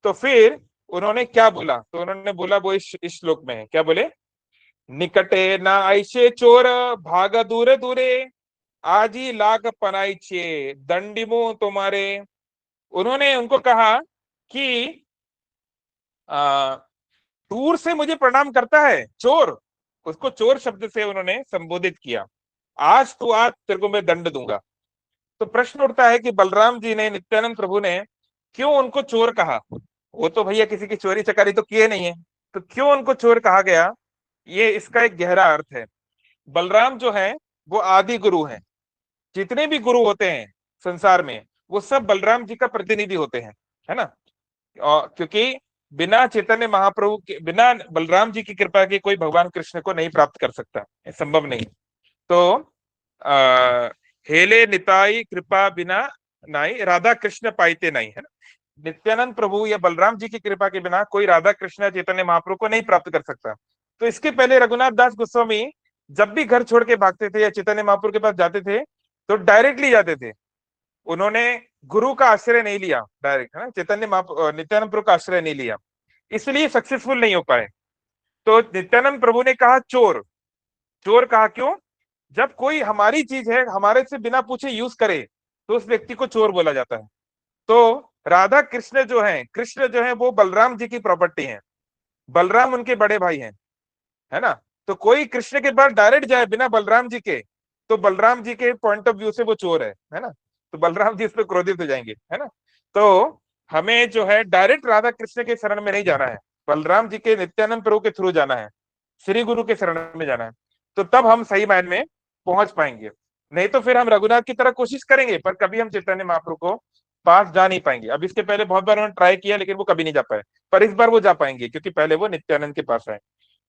तो फिर उन्होंने क्या बोला, तो उन्होंने बोला, वो इस श्लोक में है, क्या बोले, निकटे ना ऐसे चोर भाग दूरे दूरे, आजी लाग पनाइछे दंडिमो तुम्हारे। उन्होंने उनको कहा कि आ, दूर से मुझे प्रणाम करता है चोर, उसको चोर शब्द से उन्होंने संबोधित किया, आज तो आज तेरे को मैं दंड दूंगा। तो प्रश्न उठता है कि बलराम जी ने, नित्यानंद प्रभु ने क्यों उनको चोर कहा। वो तो भैया किसी की चोरी चकारी तो किए नहीं है, तो क्यों उनको चोर कहा गया, ये इसका एक गहरा अर्थ है। बलराम जो है वो आदि गुरु हैं। जितने भी गुरु होते हैं संसार में, वो सब बलराम जी का प्रतिनिधि होते हैं, है ना। और क्योंकि बिना चैतन्य महाप्रभु के, बिना बलराम जी की कृपा के कोई भगवान कृष्ण को नहीं प्राप्त कर सकता, ये संभव नहीं। तो आ, हेले निताई कृपा बिना नाई राधा कृष्ण पाइते नहीं, है ना। नित्यानंद प्रभु या बलराम जी की कृपा के बिना कोई राधा कृष्ण चैतन्य महाप्रभु को नहीं प्राप्त कर सकता। तो इसके पहले रघुनाथ दास गोस्वामी जब भी घर छोड़ के भागते थे या चैतन्य महाप्रभु के पास जाते थे, तो डायरेक्टली जाते थे। उन्होंने गुरु का आश्रय नहीं लिया डायरेक्ट, है ना, चैतन्य नित्यानंद प्रभु का आश्रय नहीं लिया, इसलिए सक्सेसफुल नहीं हो पाए। तो नित्यानंद प्रभु ने कहा चोर। चोर कहा क्यों, जब कोई हमारी चीज है हमारे से बिना पूछे यूज करे, तो उस व्यक्ति को चोर बोला जाता है। तो राधा कृष्ण जो है, कृष्ण जो है वो बलराम जी की प्रॉपर्टी है, बलराम उनके बड़े भाई हैं, है ना। तो कोई कृष्ण के पास डायरेक्ट जाए बिना बलराम जी के, तो बलराम जी के पॉइंट ऑफ व्यू से वो चोर है ना। तो बलराम जी इस पर क्रोधित हो जाएंगे, है ना। तो हमें जो है डायरेक्ट राधा कृष्ण के शरण में नहीं जाना है, बलराम जी के, नित्यानंद प्रभु के थ्रू जाना है, श्री गुरु के शरण में जाना है। तो तब हम सही मायने में पहुंच पाएंगे। नहीं तो फिर हम रघुनाथ की तरह कोशिश करेंगे पर कभी हम चैतन्य महाप्रभु को पास जा नहीं पाएंगे। अब इसके पहले बहुत बार उन्होंने ट्राई किया लेकिन वो कभी नहीं जा पाए, पर इस बार वो जा पाएंगे क्योंकि पहले वो नित्यानंद के पास आए।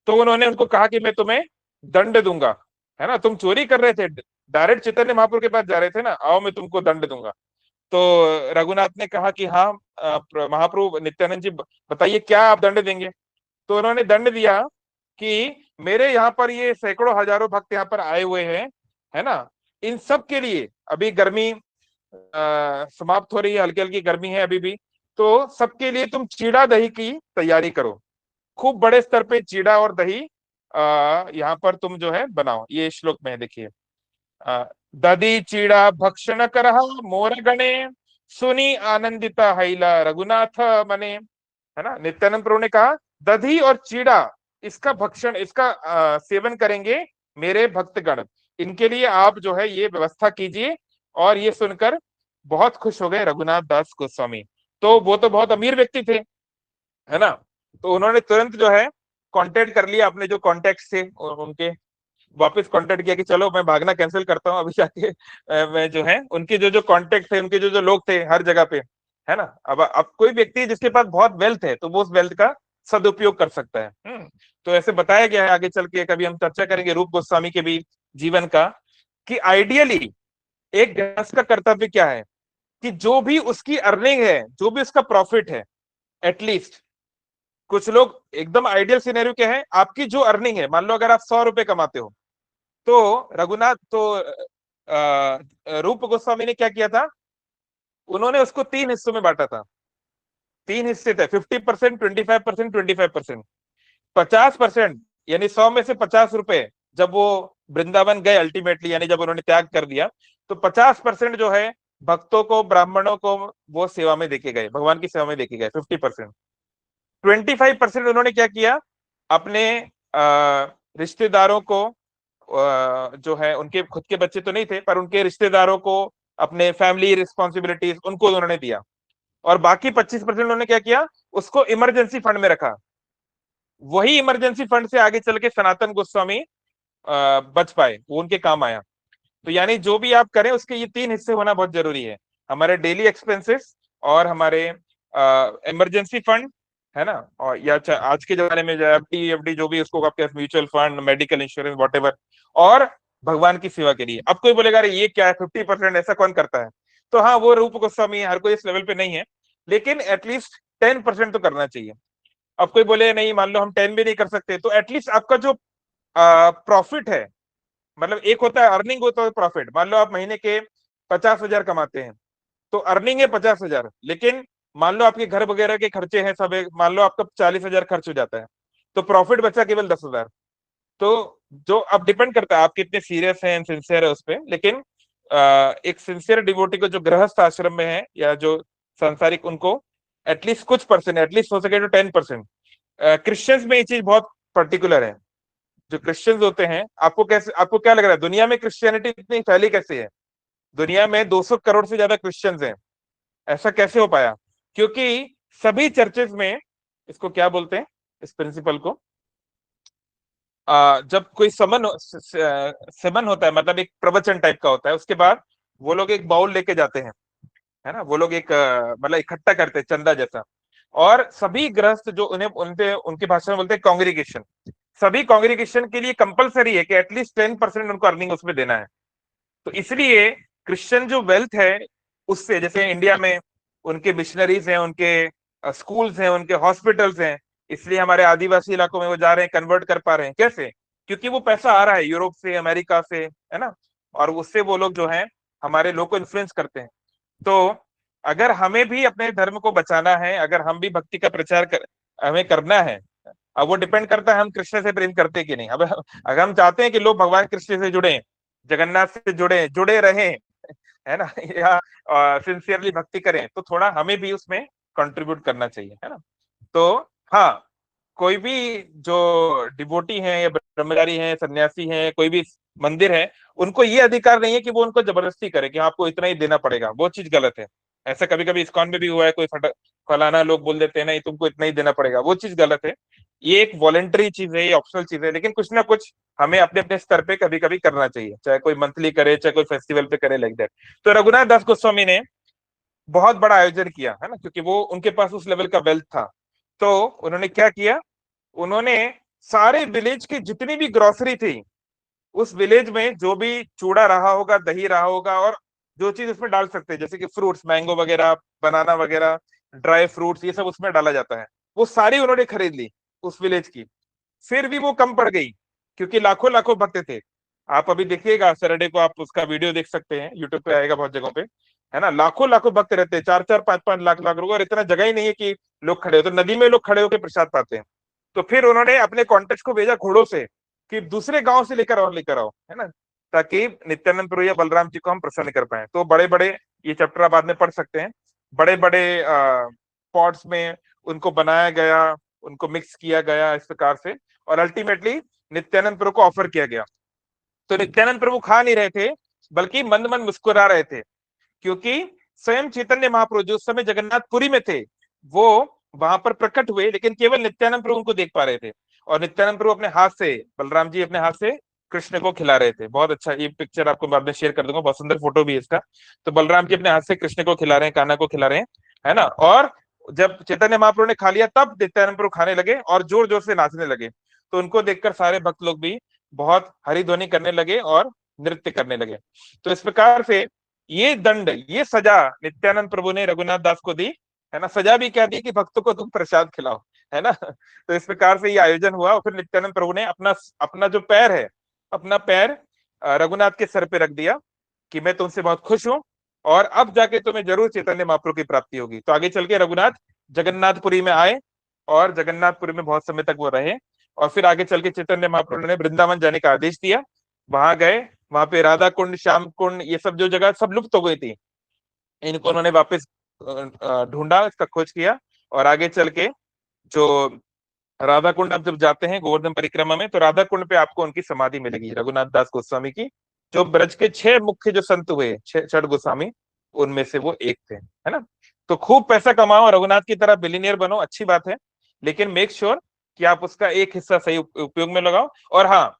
तो उन्होंने उनको कहा कि मैं तुम्हें दंड दूंगा, है ना, तुम चोरी कर रहे थे, डायरेक्ट चैतन्य महाप्रभु के पास जा रहे थे ना, आओ मैं तुमको दंड दूंगा। तो रघुनाथ ने कहा कि हाँ, महाप्रभु नित्यानंद जी बताइए क्या आप दंड देंगे। तो उन्होंने दंड दिया कि मेरे यहाँ पर ये सैकड़ों हजारों भक्त यहाँ पर आए हुए हैं, है ना, इन सब के लिए अभी गर्मी समाप्त हो रही है, हल्की हल्की गर्मी है अभी भी, तो सबके लिए तुम चीड़ा दही की तैयारी करो, खूब बड़े स्तर पे चीड़ा और दही यहाँ पर तुम जो है बनाओ। ये श्लोक में है, देखिए, दधी चीड़ा भक्षण करह मोर गणे, सुनी आनंदिता हैला रघुनाथ मने, है ना। नित्यानंद प्रभु ने कहा दधी और चीड़ा, इसका भक्षण, इसका सेवन करेंगे मेरे भक्तगण, इनके लिए आप जो है ये व्यवस्था कीजिए। और ये सुनकर बहुत खुश हो गए रघुनाथ दास गोस्वामी। तो वो तो बहुत अमीर व्यक्ति थे, है ना। तो उन्होंने तुरंत जो है कांटेक्ट कर लिया अपने जो कॉन्टेक्ट थे उनके, वापस कांटेक्ट किया कि चलो मैं भागना कैंसिल करता हूँ, अभी जाके मैं जो है उनके जो जो कांटेक्ट थे, उनके जो जो लोग थे हर जगह पे, है ना। अब कोई व्यक्ति जिसके पास बहुत वेल्थ है तो वो उस वेल्थ का सदुपयोग कर सकता है। तो ऐसे बताया गया है, आगे चल के कभी हम चर्चा करेंगे रूप गोस्वामी के भी जीवन का, कि आइडियली एक गृहस्थ का कर्तव्य क्या है कि जो भी उसकी अर्निंग है, जो भी उसका प्रॉफिट है, एटलीस्ट कुछ लोग एकदम आइडियल सिनेरियो क्या है, आपकी जो अर्निंग है, मान लो अगर आप 100 रुपए कमाते हो, तो रघुनाथ तो रूप गोस्वामी ने क्या किया था, उन्होंने उसको 3 हिस्सों में बांटा था। 3 हिस्से थे, 50%, 25%, 25%। 50%, यानी 100 में से 50 रुपए जब वो वृंदावन गए अल्टीमेटली, यानी जब उन्होंने त्याग कर दिया, तो 50% जो है भक्तों को, ब्राह्मणों को वो सेवा में देके गए, भगवान की सेवा में देके गए 50%। 25% उन्होंने क्या किया, अपने रिश्तेदारों को, जो है उनके खुद के बच्चे तो नहीं थे पर उनके रिश्तेदारों को, अपने फैमिली रिस्पॉन्सिबिलिटीज उनको उन्होंने दिया। और बाकी 25% उन्होंने क्या किया, उसको इमरजेंसी फंड में रखा। वही इमरजेंसी फंड से आगे चल के सनातन गोस्वामी बच पाए, वो उनके काम आया। तो यानी जो भी आप करें उसके ये 3 हिस्से होना बहुत जरूरी है, हमारे डेली एक्सपेंसेस और हमारे इमरजेंसी फंड, है ना, और या आज के जमाने में जो एफडी एफडी जो भी उसको आपके mutual fund, medical insurance, what, और भगवान की सेवा के लिए। अब कोई बोलेगा अरे ये क्या है 50%, ऐसा कौन करता है? तो हाँ, वो रूप गोस्वामी है, हर कोई इस लेवल पे नहीं है, लेकिन एटलीस्ट 10% तो करना चाहिए। अब कोई बोले नहीं, मान लो हम 10 भी नहीं कर सकते, तो एटलीस्ट आपका जो प्रॉफिट है, मतलब एक होता है अर्निंग, होता है प्रॉफिट। मान लो आप महीने के 50,000 कमाते हैं, तो अर्निंग है 50,000, लेकिन मान लो आपके घर वगैरह के खर्चे हैं सब, मान लो आपका 40,000 खर्च हो जाता है, तो प्रॉफिट बचा केवल 10,000। तो जो अब डिपेंड करता है आप कितने सीरियस हैं, सिंसियर है उस पर, लेकिन एक सिंसियर डिवोटी को जो गृहस्थ आश्रम में है या जो सांसारिक, उनको एटलीस्ट कुछ परसेंट, एटलीस्ट हो सके तो 10%। क्रिश्चियंस में ये चीज बहुत पर्टिकुलर है। जो क्रिश्चियंस होते हैं, आपको कैसे, आपको क्या लग रहा है दुनिया में क्रिश्चियनिटी इतनी फैली कैसे है? दुनिया में 200 करोड़ से ज्यादा क्रिश्चियंस हैं, ऐसा कैसे हो पाया? क्योंकि सभी चर्चेज में, इसको क्या बोलते हैं इस प्रिंसिपल को, जब कोई समन होता है, मतलब एक प्रवचन टाइप का होता है, उसके बाद वो लोग एक बाउल लेके जाते हैं, है ना, वो लोग एक मतलब इकट्ठा करते हैं चंदा जैसा, और सभी गृहस्थ जो उन्हें उनके उनकी भाषा में बोलते हैं कांग्रीगेशन, सभी कांग्रीगेशन के लिए कंपलसरी है कि एटलीस्ट 10% उनको अर्निंग उसमें देना है। तो इसलिए क्रिश्चियन जो वेल्थ है उससे, जैसे इंडिया में उनके मिशनरीज हैं, उनके स्कूल्स हैं, उनके हॉस्पिटल्स हैं, इसलिए हमारे आदिवासी इलाकों में वो जा रहे हैं, कन्वर्ट कर पा रहे हैं। कैसे? क्योंकि वो पैसा आ रहा है यूरोप से, अमेरिका से, है ना, और उससे वो लोग जो है हमारे लोग को इन्फ्लुएंस करते हैं। तो अगर हमें भी अपने धर्म को बचाना है, अगर हम भी भक्ति का हमें करना है, अब वो डिपेंड करता है हम कृष्ण से प्रेम करते हैं कि नहीं। अब अगर हम चाहते हैं कि लोग भगवान कृष्ण से जुड़े, जगन्नाथ से जुड़े रहें, है ना, या सिंसियरली भक्ति करें, तो थोड़ा हमें भी उसमें कंट्रीब्यूट करना चाहिए, है ना। तो हाँ, कोई भी जो डिवोटी हैं या ब्रह्मचारी हैं, सन्यासी हैं, कोई भी मंदिर है, उनको ये अधिकार नहीं है कि वो उनको जबरदस्ती करे कि आपको इतना ही देना पड़ेगा, वो चीज गलत है। ऐसा कभी कभी इस्कॉन में भी हुआ है, कोई फलाना लोग बोल देते हैं नहीं तुमको इतना ही देना पड़ेगा, वो चीज गलत है। ये एक वॉलेंटरी चीज है, ये ऑप्शनल चीज है, लेकिन कुछ ना कुछ हमें अपने अपने स्तर पे कभी कभी करना चाहिए, चाहे कोई मंथली करे, चाहे कोई फेस्टिवल पे करे, लाइक दैट। तो रघुनाथ दास गोस्वामी ने बहुत बड़ा आयोजन किया, है ना, क्योंकि वो उनके पास उस लेवल का वेल्थ था। तो उन्होंने क्या किया, उन्होंने सारे विलेज की जितनी भी ग्रोसरी थी, उस विलेज में जो भी चूड़ा रहा होगा, दही रहा होगा, और जो चीज उसमें डाल सकते हैं, जैसे कि फ्रूट्स, मैंगो वगैरह, बनाना वगैरह, ड्राई फ्रूट्स, ये सब उसमें डाला जाता है, वो सारी उन्होंने खरीद ली उस विलेज की। फिर भी वो कम पड़ गई, क्योंकि लाखों लाखों भक्त थे। आप अभी देखिएगा सैटरडे को, आप उसका वीडियो देख सकते हैं, यूट्यूब पे आएगा बहुत जगहों पे, है ना, लाखों लाखों भक्त रहते हैं, 4-4, 5-5 लाख लाख लोग, और इतना जगह ही नहीं है कि लोग खड़े हो, तो नदी में लोग खड़े होकर प्रसाद पाते हैं। तो फिर उन्होंने अपने कॉन्टेक्ट को भेजा घोड़ों से कि दूसरे गांव से लेकर आओ, है ना, ताकि नित्यानंद प्रभु या बलराम जी को हम प्रसन्न कर पाए। तो बड़े बड़े, ये चैप्टर आप बाद में पढ़ सकते हैं, बड़े बड़े पॉट्स में उनको बनाया गया, उनको मिक्स किया गया इस प्रकार से, और अल्टीमेटली नित्यानंद प्रभु को ऑफर किया गया। तो नित्यानंद प्रभु खा नहीं रहे थे, बल्कि मंद मंद मुस्कुरा रहे थे, क्योंकि स्वयं चैतन्य महाप्रभु जो उस समय जगन्नाथपुरी में थे, वो वहां पर प्रकट हुए, लेकिन केवल नित्यानंद प्रभु उनको देख पा रहे थे। और नित्यानंद प्रभु अपने हाथ से, बलराम जी अपने हाथ से कृष्ण को खिला रहे थे। बहुत अच्छा, ये पिक्चर आपको बाद में शेयर कर दूंगा, बहुत सुंदर फोटो भी है इसका। तो बलराम जी अपने हाथ से कृष्ण को खिला रहे हैं, कान्हा को खिला रहे हैं, है ना। और जब चैतन्य महाप्रभु ने खा लिया तब नित्यानंद प्रभु खाने लगे और जोर जोर से नाचने लगे। तो उनको देखकर सारे भक्त लोग भी बहुत हरिध्वनि करने लगे और नृत्य करने लगे। तो इस प्रकार से ये दंड, ये सजा नित्यानंद प्रभु ने रघुनाथ दास को दी, है ना। सजा भी क्या दी कि भक्तों को तुम प्रसाद खिलाओ, है ना। तो इस प्रकार से ये आयोजन हुआ और फिर नित्यानंद प्रभु ने अपना अपना जो पैर है, अपना पैर रघुनाथ के सर पे रख दिया कि मैं तुमसे बहुत खुश हूं और अब जाके तुम्हें जरूर चैतन्य महाप्रभु की प्राप्ति होगी। तो आगे चल के रघुनाथ जगन्नाथपुरी में आए और जगन्नाथपुरी में बहुत समय तक वो रहे और फिर आगे चल के चैतन्य महाप्रभु ने वृंदावन जाने का आदेश दिया। वहां गए, वहां पे राधा कुंड, श्याम कुंड, ये सब जो जगह सब लुप्त हो गई थी, इनको उन्होंने वापस ढूंढा, इसका खोज किया और आगे चल के जो राधा कुंड आप जब जाते हैं गोवर्धन परिक्रमा में, तो राधा कुंड पे आपको उनकी समाधि मिलेगी, रघुनाथ दास गोस्वामी की, जो ब्रज के 6 मुख्य जो संत हुए, 6 गोस्वामी, उनमें से वो एक थे, है ना। तो खूब पैसा कमाओ, रघुनाथ की तरह बिलियनियर बनो, अच्छी बात है, लेकिन मेक श्योर कि आप उसका एक हिस्सा सही उपयोग में लगाओ। और हाँ,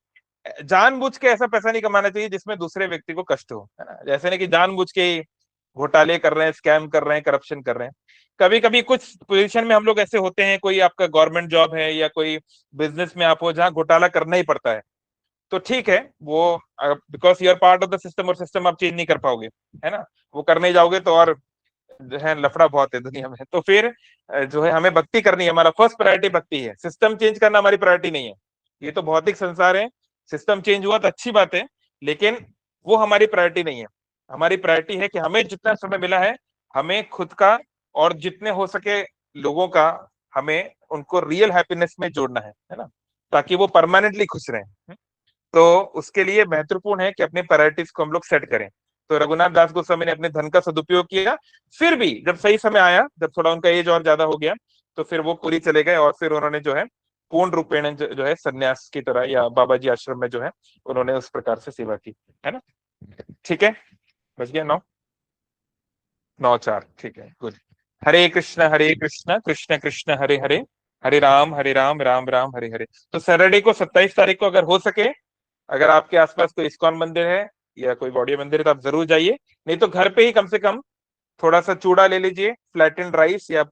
जानबूझ के ऐसा पैसा नहीं कमाना चाहिए जिसमें दूसरे व्यक्ति को कष्ट हो, है ना। जैसे नहीं कि जानबूझ के घोटाले कर रहे हैं, स्कैम कर रहे हैं, करप्शन कर रहे हैं। कभी कभी कुछ पोजीशन में हम लोग ऐसे होते हैं, कोई आपका गवर्नमेंट जॉब है या कोई बिजनेस में आप हो जहाँ घोटाला करना ही पड़ता है, तो ठीक है, वो because you are part of the system और सिस्टम आप चेंज नहीं कर पाओगे, है ना। वो करने जाओगे तो और जो है लफड़ा बहुत है दुनिया में। तो फिर जो है हमें भक्ति करनी है, हमारा फर्स्ट प्रायोरिटी भक्ति है, सिस्टम चेंज करना हमारी प्रायोरिटी नहीं है। ये तो भौतिक संसार है, सिस्टम चेंज हुआ तो अच्छी बात है, लेकिन वो हमारी प्रायोरिटी नहीं है। हमारी प्रायोरिटी है कि हमें जितना समय मिला है, हमें खुद का और जितने हो सके लोगों का, हमें उनको रियल हैप्पीनेस में जोड़ना है ना, ताकि वो परमानेंटली खुश रहें। तो उसके लिए महत्वपूर्ण है कि अपने प्रायोरिटीज को हम लोग सेट करें। तो रघुनाथ दास गोस्वामी ने अपने धन का सदुपयोग किया, फिर भी जब सही समय आया, जब थोड़ा उनका एज और ज्यादा हो गया, तो फिर वो पूरी चले गए और फिर उन्होंने जो है पूर्ण रूपेण जो है सन्यास की तरह या बाबा जी आश्रम में जो है उन्होंने उस प्रकार से सेवा की, है ना। ठीक है, बच गया 9:04, ठीक है, गुड। हरे कृष्ण कृष्ण कृष्ण हरे हरे, हरे राम राम राम हरे हरे। तो सैटरडे को 27 तारीख को अगर हो सके, अगर आपके आसपास कोई इस्कॉन मंदिर है या कोई बॉडी मंदिर है तो आप जरूर जाइए, नहीं तो घर पे ही कम से कम थोड़ा सा चूड़ा ले लीजिए, फ्लैटेंड राइस या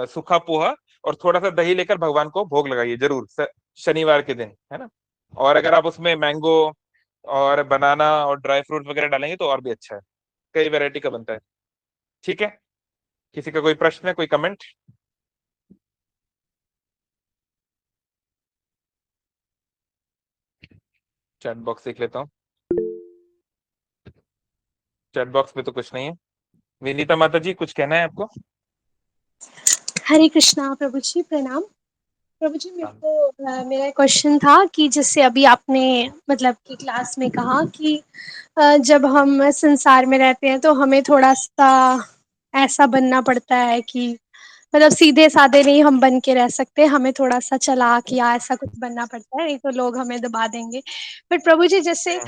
सूखा पोहा, और थोड़ा सा दही लेकर भगवान को भोग लगाइए जरूर शनिवार के दिन, है ना। और अगर आप उसमें मैंगो और बनाना और ड्राई फ्रूट वगैरह डालेंगे तो और भी अच्छा है, कई वैरायटी का बनता है। ठीक है, किसी का कोई प्रश्न है, कोई कमेंट? चैट बॉक्स देख लेता हूँ, चैट बॉक्स में तो कुछ नहीं है। विनीता माता जी, कुछ कहना है आपको? हरे कृष्णा प्रभु जी, प्रणाम। प्रभु जी, मेरे को मेरा क्वेश्चन था कि जैसे अभी आपने मतलब कि क्लास में कहा कि जब हम संसार में रहते हैं तो हमें थोड़ा सा ऐसा बनना पड़ता है कि मतलब सीधे साधे नहीं हम बन के रह सकते, हमें थोड़ा सा चालाक या ऐसा कुछ बनना पड़ता है, नहीं तो लोग हमें दबा देंगे। बट प्रभु जी, जैसे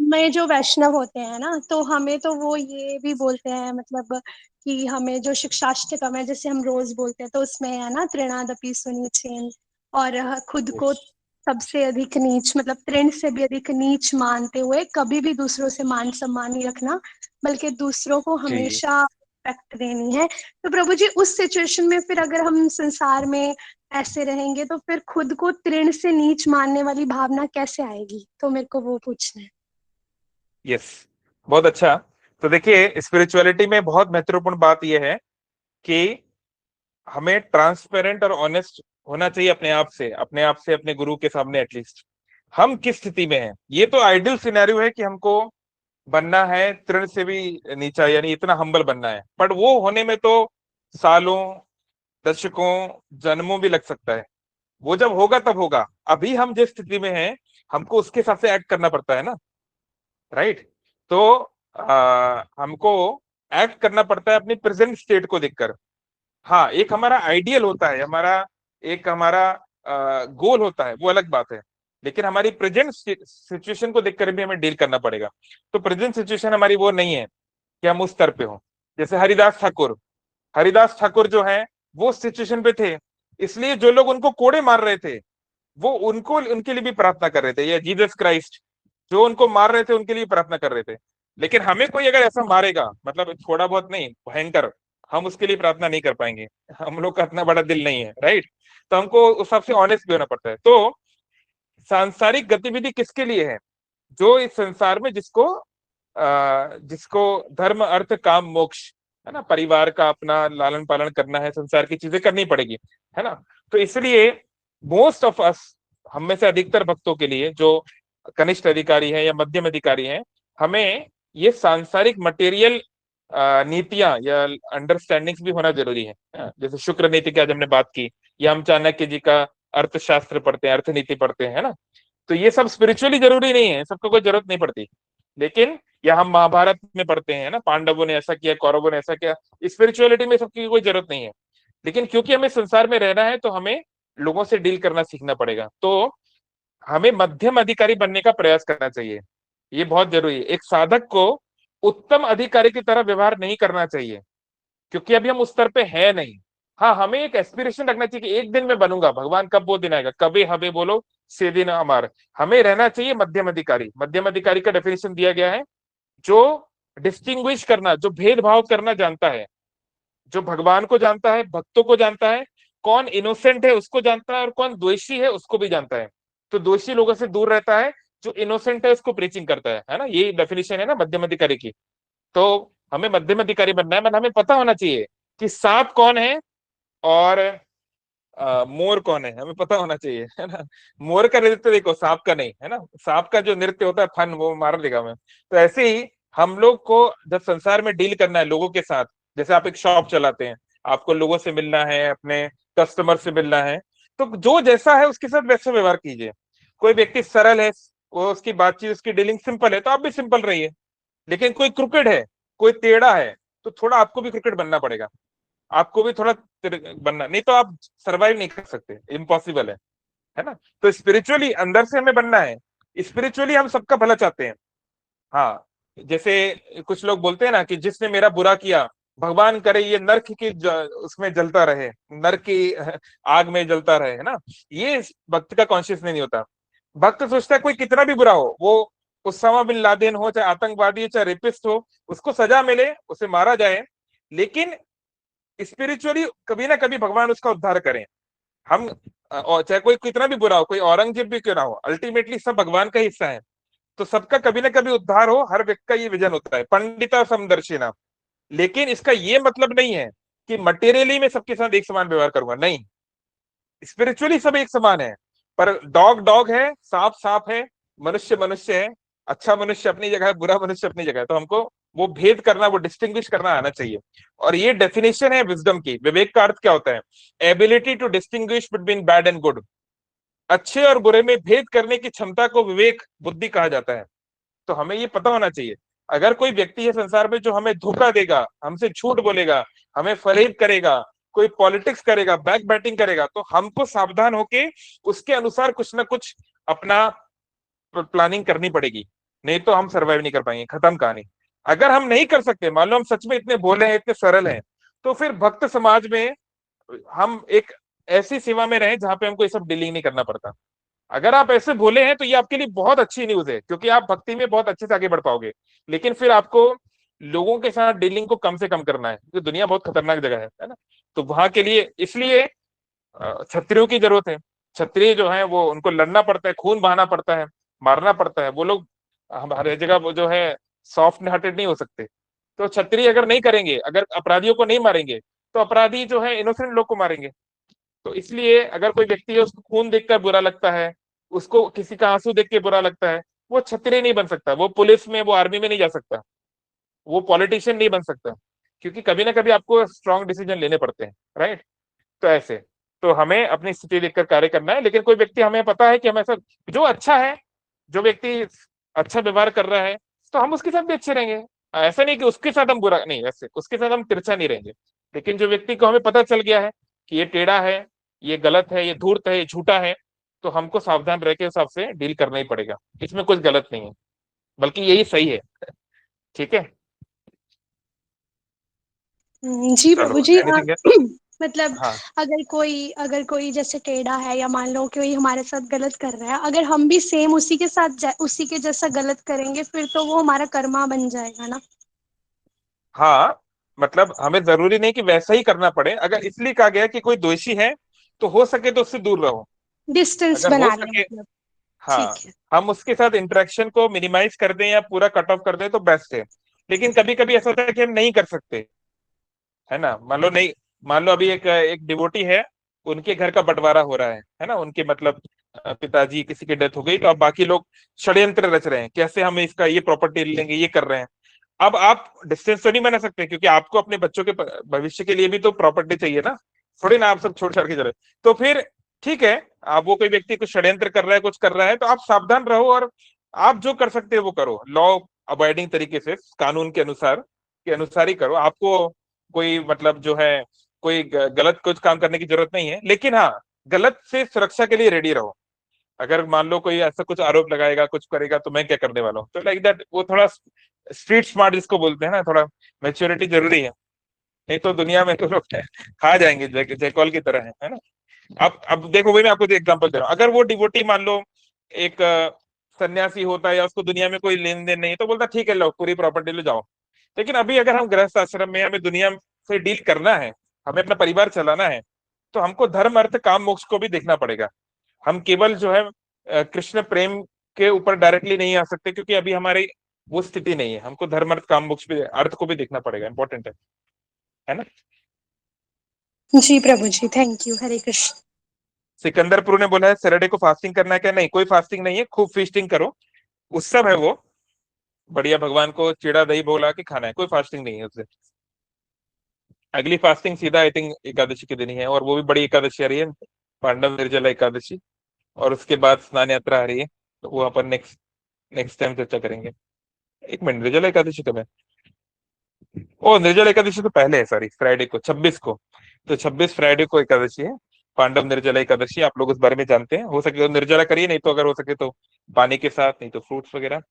में जो वैष्णव होते हैं ना, तो हमें तो वो ये भी बोलते हैं मतलब कि हमें जो शिक्षाष्टकम है जैसे हम रोज बोलते हैं, तो उसमें है ना तृणादपि सुनीचेन, और खुद को सबसे अधिक नीच मतलब तृण से भी अधिक नीच मानते हुए कभी भी दूसरों से मान सम्मान नहीं रखना, बल्कि दूसरों को हमेशा रिस्पेक्ट देनी है। तो प्रभु जी, उस सिचुएशन में फिर अगर हम संसार में ऐसे रहेंगे तो फिर खुद को तृण से नीच मानने वाली भावना कैसे आएगी? तो मेरे को वो पूछना है। यस, बहुत अच्छा। तो देखिए, स्पिरिचुअलिटी में बहुत महत्वपूर्ण बात यह है कि हमें ट्रांसपेरेंट और ऑनेस्ट होना चाहिए अपने आप से अपने गुरु के सामने। एटलीस्ट हम किस स्थिति में हैं, ये तो आइडियल सिनेरियो है कि हमको बनना है तृण से भी नीचा, यानी इतना हम्बल बनना है, बट वो होने में तो सालों, दशकों, जन्मों भी लग सकता है। वो जब होगा तब होगा, अभी हम जिस स्थिति में हैं हमको उसके हिसाब से एक्ट करना पड़ता है ना, राइट। तो हमको एक्ट करना पड़ता है अपनी प्रेजेंट स्टेट को देखकर। हाँ, एक हमारा आइडियल होता है, हमारा गोल होता है, वो अलग बात है, लेकिन हमारी प्रेजेंट सिचुएशन को देखकर भी हमें डील करना पड़ेगा। तो प्रेजेंट सिचुएशन हमारी वो नहीं है कि हम उस स्तर पे हो। जैसे हरिदास ठाकुर जो है वो सिचुएशन पे थे, इसलिए जो लोग उनको कोड़े मार रहे थे वो उनको उनके लिए भी प्रार्थना कर रहे थे, या जीसस क्राइस्ट जो उनको मार रहे थे उनके लिए प्रार्थना कर रहे थे। लेकिन हमें कोई अगर ऐसा मारेगा, मतलब थोड़ा बहुत नहीं, भयंकर, हम उसके लिए प्रार्थना नहीं कर पाएंगे। हम लोग का इतना बड़ा दिल नहीं है, राइट। तो हमको उस हिसाब से ऑनेस्ट भी होना पड़ता है। तो सांसारिक गतिविधि किसके लिए है? जो इस संसार में जिसको धर्म अर्थ काम मोक्ष, है ना, परिवार का अपना लालन पालन करना है, संसार की चीजें करनी पड़ेगी, है ना। तो इसलिए मोस्ट ऑफ अस, हम में से अधिकतर भक्तों के लिए, जो कनिष्ठ अधिकारी हैं या मध्यम अधिकारी हैं, हमें ये सांसारिक मटेरियल नीतियां या अंडरस्टैंडिंग्स भी होना जरूरी है। जैसे शुक्र नीति की आज हमने बात की, या हम चाणक्य जी का अर्थशास्त्र पढ़ते हैं, अर्थनीति पढ़ते हैं, है ना। तो ये सब स्पिरिचुअली जरूरी नहीं है, सबको कोई जरूरत नहीं पड़ती। लेकिन या हम महाभारत में पढ़ते हैं ना, पांडवों ने ऐसा किया, कौरवों ने ऐसा किया, स्पिरिचुअलिटी में सबकी कोई जरूरत नहीं है। लेकिन क्योंकि हमें संसार में रहना है, तो हमें लोगों से डील करना सीखना पड़ेगा। तो हमें मध्यम अधिकारी बनने का प्रयास करना चाहिए, ये बहुत जरूरी है। एक साधक को उत्तम अधिकारी की तरह व्यवहार नहीं करना चाहिए, क्योंकि अभी हम उस स्तर पे है नहीं। हाँ, हमें एक एस्पिरेशन रखना चाहिए कि एक दिन मैं बनूंगा, भगवान कब वो दिन आएगा, कभी हमें बोलो से दिन हमार। हमें रहना चाहिए मध्यम अधिकारी। मध्यम अधिकारी का डेफिनेशन दिया गया है, जो डिस्टिंग्विश करना, जो भेदभाव करना जानता है, जो भगवान को जानता है, भक्तों को जानता है, कौन इनोसेंट है उसको जानता है, और कौन द्वेषी है उसको भी जानता है। तो दोषी लोगों से दूर रहता है, जो इनोसेंट है उसको प्रीचिंग करता है ना। ये डेफिनेशन है ना मध्यम अधिकारी की। तो हमें मध्यम अधिकारी बनना है, मतलब हमें पता होना चाहिए कि सांप कौन है और मोर कौन है, हमें पता होना चाहिए, है ना। मोर का नृत्य देखो, सांप का नहीं, है ना। सांप का जो नृत्य होता है फन, वो मार देगा मैं। तो ऐसे ही हम लोग को जब संसार में डील करना है लोगों के साथ, जैसे आप एक शॉप चलाते हैं, आपको लोगों से मिलना है, अपने कस्टमर से मिलना है, तो जो जैसा है उसके साथ वैसा व्यवहार कीजिए। कोई व्यक्ति सरल है, वो उसकी बातचीत, उसकी डीलिंग सिंपल है, तो आप भी सिंपल रहिए। लेकिन कोई क्रिकेट है, कोई टेढ़ा है, तो थोड़ा आपको भी क्रिकेट बनना पड़ेगा, आपको भी थोड़ा बनना, नहीं तो आप सरवाइव नहीं कर सकते, इम्पॉसिबल है ना। तो स्पिरिचुअली अंदर से हमें बनना है। स्पिरिचुअली हम सबका भला चाहते हैं। हाँ, जैसे कुछ लोग बोलते हैं ना कि जिसने मेरा बुरा किया, भगवान करे ये नर्क की उसमें जलता रहे, नर्क की आग में जलता रहे, है ना। ये भक्त का कॉन्शियस नहीं होता। भक्त सोचता है कोई कितना भी बुरा हो, वो उसामा बिन लादेन हो, चाहे आतंकवादी हो, चाहे रेपिस्ट हो, उसको सजा मिले, उसे मारा जाए, लेकिन स्पिरिचुअली कभी ना कभी भगवान उसका उद्धार करें। हम और चाहे कोई कितना भी बुरा हो, कोई औरंगजेब भी क्यों ना हो, अल्टीमेटली सब भगवान का हिस्सा है। तो सबका कभी ना कभी उद्धार हो, हर व्यक्ति का ये विजन होता है, पंडिता समदर्शिना। लेकिन इसका ये मतलब नहीं है कि मटेरियली मैं सबके साथ एक समान व्यवहार करूंगा, नहीं। स्पिरिचुअली सब एक समान है, पर डॉग डॉग है, सांप सांप है, मनुष्य मनुष्य है। अच्छा मनुष्य अपनी जगह है, बुरा मनुष्य अपनी जगह है। तो हमको वो भेद करना, वो डिस्टिंग्विश करना आना चाहिए। और ये डेफिनेशन है विजडम की। विवेक का अर्थ क्या होता है? Ability to distinguish between bad and good. अच्छे और बुरे में भेद करने की क्षमता को विवेक, बुद्धि कहा जाता है। तो हमें ये पता होना चाहिए, अगर कोई व्यक्ति है संसार में जो हमें धोखा देगा, हमसे झूठ बोलेगा, हमें फरेब करेगा, कोई पॉलिटिक्स करेगा, बैक बैटिंग करेगा, तो हमको सावधान होके उसके अनुसार कुछ ना कुछ अपना प्लानिंग करनी पड़ेगी। नहीं तो हम सर्वाइव नहीं कर पाएंगे, खत्म कहानी। अगर हम नहीं कर सकते, मान लो हम सच में इतने भोले हैं, इतने सरल हैं, तो फिर भक्त समाज में हम एक ऐसी सेवा में रहें जहां पे हमको ये सब डीलिंग नहीं करना पड़ता। अगर आप ऐसे भोले हैं तो ये आपके लिए बहुत अच्छी न्यूज है, क्योंकि आप भक्ति में बहुत अच्छे से आगे बढ़ पाओगे। लेकिन फिर आपको लोगों के साथ डीलिंग को कम से कम करना है, क्योंकि दुनिया बहुत खतरनाक जगह है ना। तो वहां के लिए इसलिए क्षत्रियों की जरूरत है। क्षत्रिय जो है वो, उनको लड़ना पड़ता है, खून बहाना पड़ता है, मारना पड़ता है। वो लोग हमारे जगह वो जो है सॉफ्ट हार्टेड नहीं हो सकते। तो क्षत्रिय अगर नहीं करेंगे, अगर अपराधियों को नहीं मारेंगे, तो अपराधी जो है इनोसेंट लोग को मारेंगे। तो इसलिए अगर कोई व्यक्ति है, उसको खून देखकर बुरा लगता है, उसको किसी का आंसू देख के बुरा लगता है, वो क्षत्रिय नहीं बन सकता, वो पुलिस में, वो आर्मी में नहीं जा सकता, वो पॉलिटिशियन नहीं बन सकता। क्योंकि कभी ना कभी आपको स्ट्रॉन्ग डिसीजन लेने पड़ते हैं, राइट। तो ऐसे, तो हमें अपनी स्थिति देखकर कार्य करना है। लेकिन कोई व्यक्ति, हमें पता है कि हम ऐसा, जो अच्छा है, जो व्यक्ति अच्छा व्यवहार कर रहा है, तो हम उसके साथ भी अच्छे रहेंगे। ऐसा नहीं कि उसके साथ हम बुरा नहीं, वैसे उसके साथ हम तिरछा नहीं रहेंगे। लेकिन जो व्यक्ति को हमें पता चल गया है कि ये टेढ़ा है, ये गलत है, ये धूर्त है, ये झूठा है, तो हमको सावधान रह के हिसाब से डील करना ही पड़ेगा। इसमें कुछ गलत नहीं है, बल्कि यही सही है। ठीक है, जी चलो, प्रभु जी। एनीथिंग है? मतलब हाँ अगर कोई जैसे टेढ़ा है या मान लो कोई हमारे साथ गलत कर रहा है, अगर हम भी सेम उसी के साथ उसी के जैसा गलत करेंगे फिर तो वो हमारा कर्मा बन जाएगा ना। हाँ, मतलब हमें जरूरी नहीं कि वैसा ही करना पड़े। अगर इसलिए कहा गया कि कोई दोषी है तो हो सके तो उससे दूर रहो। डिस्टेंस अगर हो बना लें सके, मतलब। ठीक हाँ, है। हम उसके साथ इंटरेक्शन को मिनिमाइज कर दें या पूरा कट ऑफ कर दें तो बेस्ट है। लेकिन कभी कभी ऐसा होता है कि हम नहीं कर सकते, है ना। मान लो नहीं, मान लो अभी एक एक डिवोटी है, उनके घर का बंटवारा हो रहा है ना, उनके मतलब पिताजी किसी की डेथ हो गई, तो अब बाकी लोग षड्यंत्र रच रहे हैं कैसे हम इसका ये प्रॉपर्टी लेंगे, ये कर रहे हैं। अब आप डिस्टेंस तो नहीं बना सकते, क्योंकि आपको अपने बच्चों के भविष्य के लिए भी तो प्रॉपर्टी चाहिए ना। थोड़ी ना आप सब छोड़ छाड़ के चले। तो फिर ठीक है, आप वो कोई व्यक्ति कुछ षड्यंत्र कर रहा है, कुछ कर रहा है, तो आप सावधान रहो और आप जो कर सकते हो वो करो, लॉ अबॉइडिंग तरीके से, कानून के अनुसार ही करो। आपको कोई मतलब जो है कोई गलत कुछ काम करने की जरूरत नहीं है। लेकिन हाँ, गलत से सुरक्षा के लिए रेडी रहो। अगर मान लो कोई ऐसा कुछ आरोप लगाएगा, कुछ करेगा, तो मैं क्या करने वाला हूँ, तो लाइक दैट, वो थोड़ा स्ट्रीट स्मार्ट जिसको बोलते हैं ना, थोड़ा मेच्योरिटी जरूरी है। नहीं तो दुनिया में तो लोग खा जाएंगे जयकॉल की तरह, है ना। अब देखो, वही मैं आपको एग्जांपल दे रहा हूँ। अगर वो डिवोटी मान लो एक सन्यासी होता है या उसको दुनिया में कोई लेन देन नहीं है, तो बोलता ठीक है, लो पूरी प्रॉपर्टी ले जाओ। लेकिन अभी अगर हम गृहस्थ आश्रम में, हमें दुनिया से डील करना है, हमें अपना परिवार चलाना है, तो हमको धर्म अर्थ काम मोक्ष को भी देखना पड़ेगा। हम केवल जो है कृष्ण प्रेम के ऊपर डायरेक्टली नहीं आ सकते, क्योंकि अभी हमारी वो स्थिति नहीं है। हमको धर्म अर्थ काम मोक्ष भी, अर्थ को भी देखना पड़ेगा, इंपॉर्टेंट है ना। जी प्रभु जी, थैंक यू। हरे कृष्ण। सिकंदरपुर ने बोला है सैटरडे को फास्टिंग करना है क्या? नहीं, कोई फास्टिंग नहीं है, खूब फीस्टिंग करो, उत्सव है वो, बढ़िया, भगवान को चिड़ा दही बोला के खाना है, कोई फास्टिंग नहीं है उससे। अगली फास्टिंग सीधा आई थिंक एकादशी के दिन ही है, और वो भी बड़ी एकादशी आ रही है, पांडव निर्जला एकादशी। और उसके बाद स्नान यात्रा आ रही है, तो वो अपन नेक्स्ट नेक्स्ट टाइम चर्चा करेंगे। एक मिनट, निर्जला एकादशी कब है? ओ, निर्जला एकादशी तो पहले है, सॉरी, फ्राइडे को, 26 को। तो 26 फ्राइडे को एकादशी है, पांडव निर्जला एकादशी। आप लोग उस बारे में जानते हैं, हो सके तो निर्जला करिए, नहीं तो अगर हो सके तो पानी के साथ, नहीं तो फ्रूट्स वगैरह।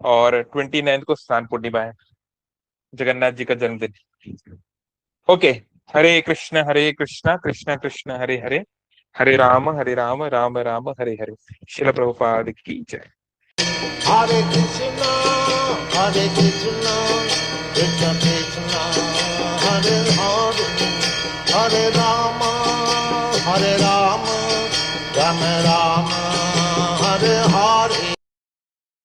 और 29 को स्नान पूर्णिमा है, जगन्नाथ जी का जन्मदिन। ओके, हरे कृष्णा कृष्ण कृष्ण हरे हरे, हरे राम राम राम हरे हरे। शिल प्रभुपाद की जय। Hare Krishna, Hare Krishna, Krishna Krishna, Hare Hare, Hare Rama.